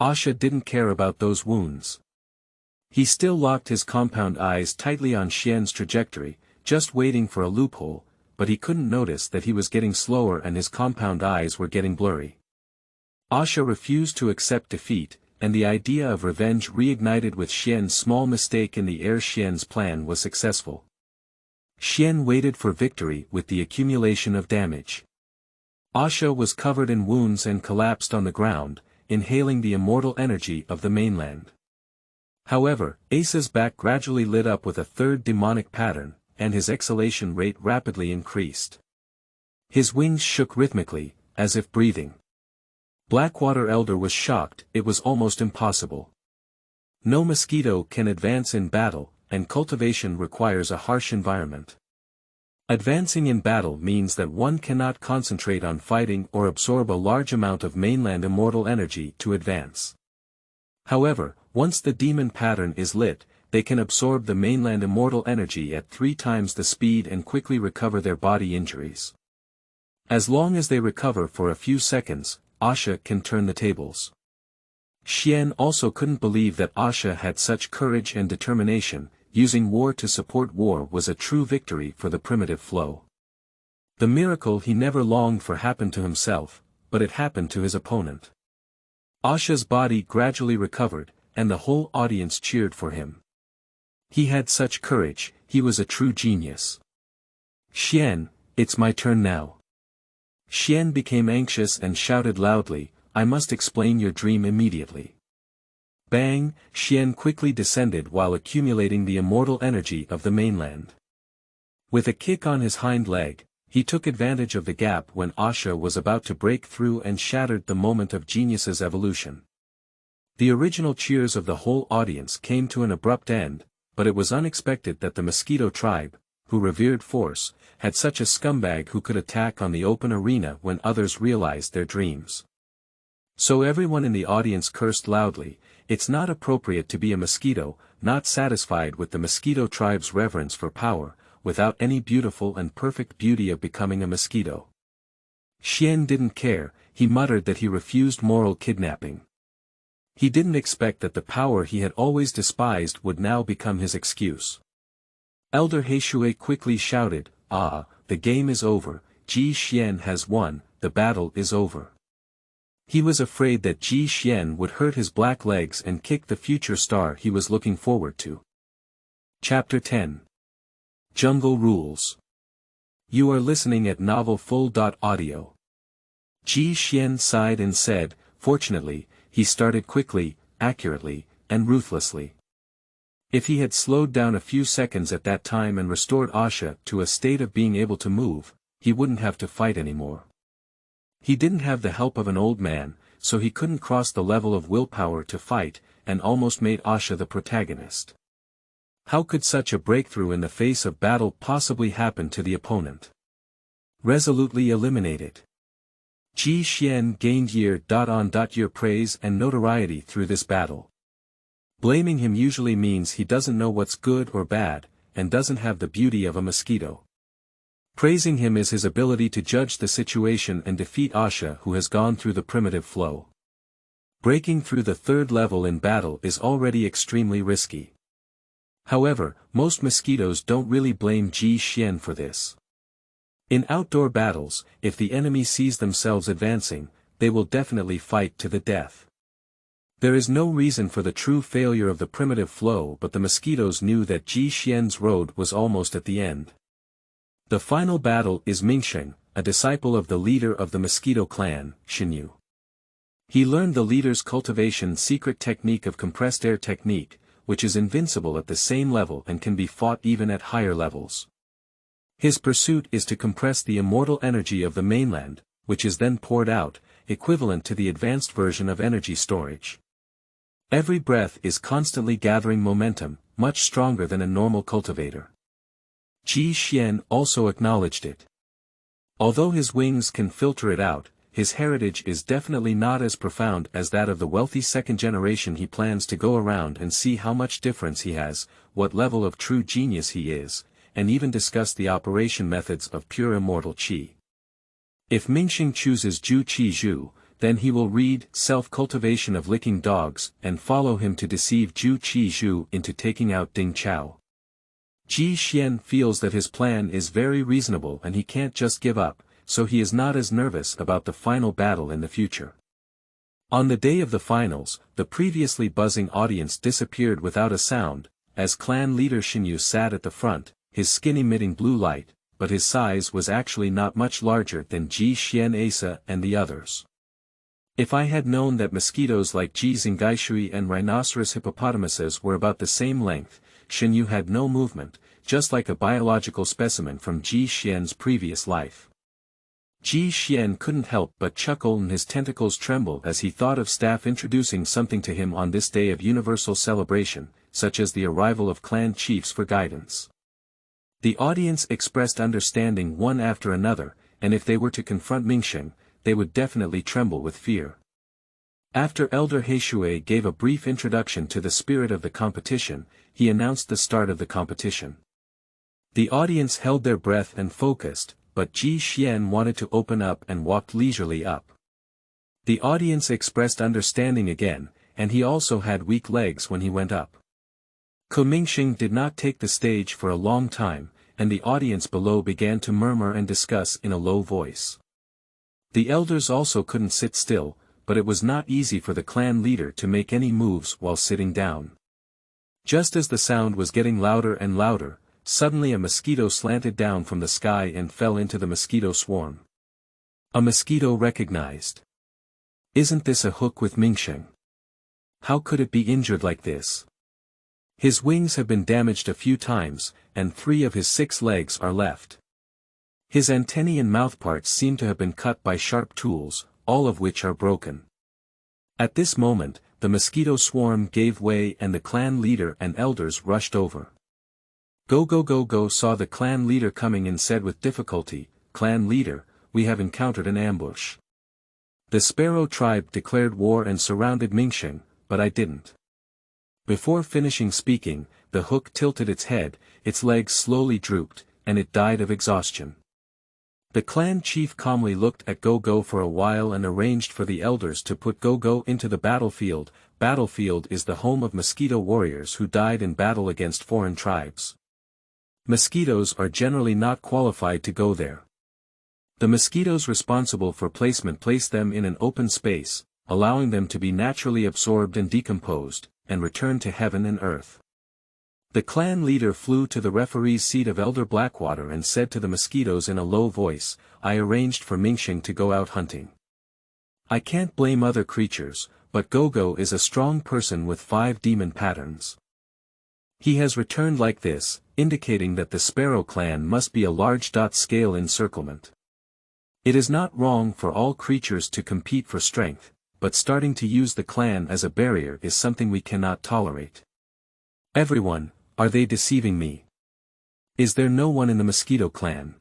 Asha didn't care about those wounds. He still locked his compound eyes tightly on Xian's trajectory, just waiting for a loophole, but he couldn't notice that he was getting slower and his compound eyes were getting blurry. Asha refused to accept defeat, and the idea of revenge reignited with Xian's small mistake in the air. Xian's plan was successful. Xian waited for victory with the accumulation of damage. Asha was covered in wounds and collapsed on the ground, inhaling the immortal energy of the mainland. However, Asa's back gradually lit up with a third demonic pattern, and his exhalation rate rapidly increased. His wings shook rhythmically, as if breathing. Blackwater Elder was shocked. It was almost impossible. No mosquito can advance in battle, and cultivation requires a harsh environment. Advancing in battle means that one cannot concentrate on fighting or absorb a large amount of mainland immortal energy to advance. However, once the demon pattern is lit, they can absorb the mainland immortal energy at 3 times the speed and quickly recover their body injuries. As long as they recover for a few seconds, Asha can turn the tables. Xian also couldn't believe that Asha had such courage and determination. Using war to support war was a true victory for the primitive flow. The miracle he never longed for happened to himself, but it happened to his opponent. Asha's body gradually recovered, and the whole audience cheered for him. He had such courage, he was a true genius. Xian, it's my turn now. Xian became anxious and shouted loudly, I must explain your dream immediately. Bang, Xian quickly descended while accumulating the immortal energy of the mainland. With a kick on his hind leg, he took advantage of the gap when Asha was about to break through and shattered the moment of genius's evolution. The original cheers of the whole audience came to an abrupt end, but it was unexpected that the Mosquito tribe, who revered force, had such a scumbag who could attack on the open arena when others realized their dreams. So everyone in the audience cursed loudly. It's not appropriate to be a mosquito, not satisfied with the Mosquito tribe's reverence for power, without any beautiful and perfect beauty of becoming a mosquito. Xian didn't care, he muttered that he refused moral kidnapping. He didn't expect that the power he had always despised would now become his excuse. Elder Heishui quickly shouted, Ah, the game is over, Ji Xian has won, the battle is over. He was afraid that Ji Xian would hurt his black legs and kick the future star he was looking forward to. Chapter 10. Jungle Rules. You are listening at novelfull.audio. Ji Xian sighed and said, fortunately, he started quickly, accurately, and ruthlessly. If he had slowed down a few seconds at that time and restored Asha to a state of being able to move, he wouldn't have to fight anymore. He didn't have the help of an old man, so he couldn't cross the level of willpower to fight, and almost made Asha the protagonist. How could such a breakthrough in the face of battle possibly happen to the opponent? Resolutely eliminate it. Ji Xian gained year-on-year praise and notoriety through this battle. Blaming him usually means he doesn't know what's good or bad, and doesn't have the beauty of a mosquito. Praising him is his ability to judge the situation and defeat Asha who has gone through the primitive flow. Breaking through the third level in battle is already extremely risky. However, most mosquitoes don't really blame Ji Xian for this. In outdoor battles, if the enemy sees themselves advancing, they will definitely fight to the death. There is no reason for the true failure of the primitive flow, but the mosquitoes knew that Ji Xian's road was almost at the end. The final battle is Mingsheng, a disciple of the leader of the Mosquito clan, Shinyu. He learned the leader's cultivation secret technique of compressed air technique, which is invincible at the same level and can be fought even at higher levels. His pursuit is to compress the immortal energy of the mainland, which is then poured out, equivalent to the advanced version of energy storage. Every breath is constantly gathering momentum, much stronger than a normal cultivator. Ji Xian also acknowledged it. Although his wings can filter it out, his heritage is definitely not as profound as that of the wealthy second generation. He plans to go around and see how much difference he has, what level of true genius he is, and even discuss the operation methods of pure immortal qi. If Mingxing chooses Zhu Qi Zhu, then he will read Self-Cultivation of Licking Dogs and follow him to deceive Zhu Qi Zhu into taking out Ding Chao. Ji Xian feels that his plan is very reasonable and he can't just give up, so he is not as nervous about the final battle in the future. On the day of the finals, the previously buzzing audience disappeared without a sound, as clan leader Shinyu sat at the front, his skin emitting blue light, but his size was actually not much larger than Ji Xian Asa and the others. If I had known that mosquitoes like Ji Zinggaishui and rhinoceros hippopotamuses were about the same length, Shinyu had no movement, just like a biological specimen from Ji Xian's previous life. Ji Xian couldn't help but chuckle and his tentacles tremble as he thought of staff introducing something to him on this day of universal celebration, such as the arrival of clan chiefs for guidance. The audience expressed understanding one after another, and if they were to confront Mingxing, they would definitely tremble with fear. After Elder Heishui gave a brief introduction to the spirit of the competition, he announced the start of the competition. The audience held their breath and focused, but Ji Xian wanted to open up and walked leisurely up. The audience expressed understanding again, and he also had weak legs when he went up. Mingxing did not take the stage for a long time, and the audience below began to murmur and discuss in a low voice. The elders also couldn't sit still, but it was not easy for the clan leader to make any moves while sitting down. Just as the sound was getting louder and louder, suddenly a mosquito slanted down from the sky and fell into the mosquito swarm. A mosquito recognized. Isn't this a hook with Mingxing? How could it be injured like this? His wings have been damaged a few times, and 3 of his 6 legs are left. His antennae and mouthparts seem to have been cut by sharp tools, all of which are broken. At this moment, the mosquito swarm gave way and the clan leader and elders rushed over. Go saw the clan leader coming and said with difficulty, "Clan leader, we have encountered an ambush. The Sparrow tribe declared war and surrounded Mingxing, but I didn't." Before finishing speaking, the hook tilted its head, its legs slowly drooped, and it died of exhaustion. The clan chief calmly looked at Go for a while and arranged for the elders to put Go into the battlefield. Battlefield is the home of mosquito warriors who died in battle against foreign tribes. Mosquitoes are generally not qualified to go there. The mosquitoes responsible for placement place them in an open space, allowing them to be naturally absorbed and decomposed, and return to heaven and earth. The clan leader flew to the referee's seat of Elder Blackwater and said to the mosquitoes in a low voice, "I arranged for Mingxing to go out hunting. I can't blame other creatures, but Go is a strong person with 5 demon patterns. He has returned like this, indicating that the Sparrow clan must be a large-scale encirclement. It is not wrong for all creatures to compete for strength, but starting to use the clan as a barrier is something we cannot tolerate. Everyone, are they deceiving me? Is there no one in the Mosquito clan?"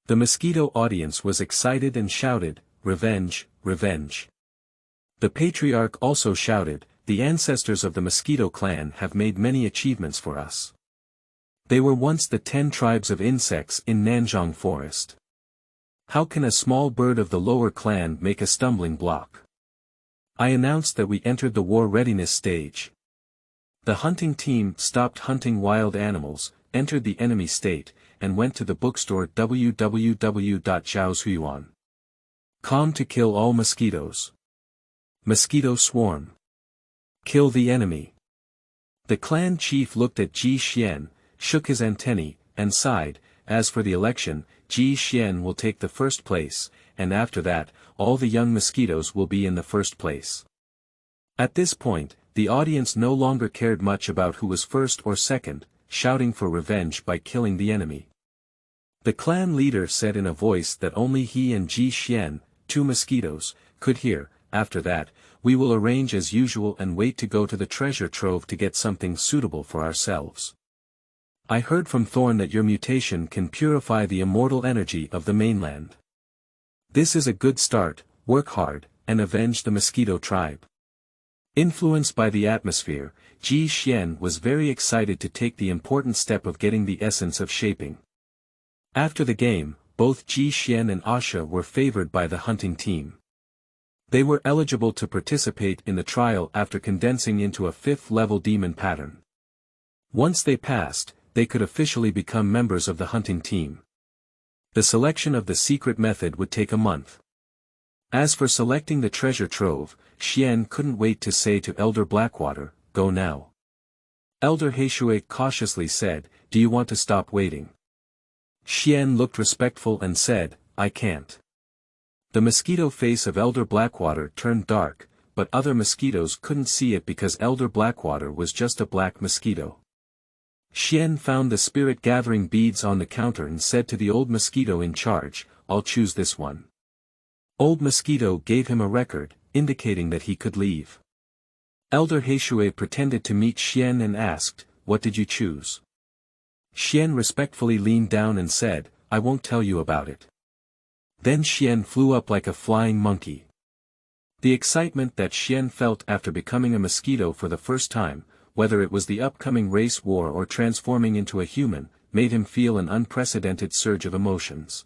The Mosquito audience was excited and shouted, "Revenge, revenge." The Patriarch also shouted, "The ancestors of the Mosquito clan have made many achievements for us. They were once the 10 tribes of insects in Nanzhong Forest. How can a small bird of the lower clan make a stumbling block?" I announced that we entered the war readiness stage. The hunting team stopped hunting wild animals, entered the enemy state, and went to the bookstore www.zhaozuiyuan.com to kill all mosquitoes. Mosquito swarm. Kill the enemy. The clan chief looked at Ji Xian, shook his antennae, and sighed. As for the election, Ji Xian will take the first place, and after that, all the young mosquitoes will be in the first place. At this point, the audience no longer cared much about who was first or second, shouting for revenge by killing the enemy. The clan leader said in a voice that only he and Ji Xian, 2 mosquitoes, could hear, "After that, we will arrange as usual and wait to go to the treasure trove to get something suitable for ourselves. I heard from Thorn that your mutation can purify the immortal energy of the mainland. This is a good start, work hard, and avenge the Mosquito tribe." Influenced by the atmosphere, Ji Xian was very excited to take the important step of getting the essence of shaping. After the game, both Ji Xian and Asha were favored by the hunting team. They were eligible to participate in the trial after condensing into a 5th-level demon pattern. Once they passed, they could officially become members of the hunting team. The selection of the secret method would take a month. As for selecting the treasure trove, Xian couldn't wait to say to Elder Blackwater, "Go now." Elder Heishui cautiously said, "Do you want to stop waiting?" Xian looked respectful and said, "I can't." The mosquito face of Elder Blackwater turned dark, but other mosquitoes couldn't see it because Elder Blackwater was just a black mosquito. Xian found the spirit-gathering beads on the counter and said to the old mosquito in charge, "I'll choose this one." Old Mosquito gave him a record, indicating that he could leave. Elder Heishui pretended to meet Xian and asked, "What did you choose?" Xian respectfully leaned down and said, "I won't tell you about it." Then Xian flew up like a flying monkey. The excitement that Xian felt after becoming a mosquito for the first time, whether it was the upcoming race war or transforming into a human, made him feel an unprecedented surge of emotions.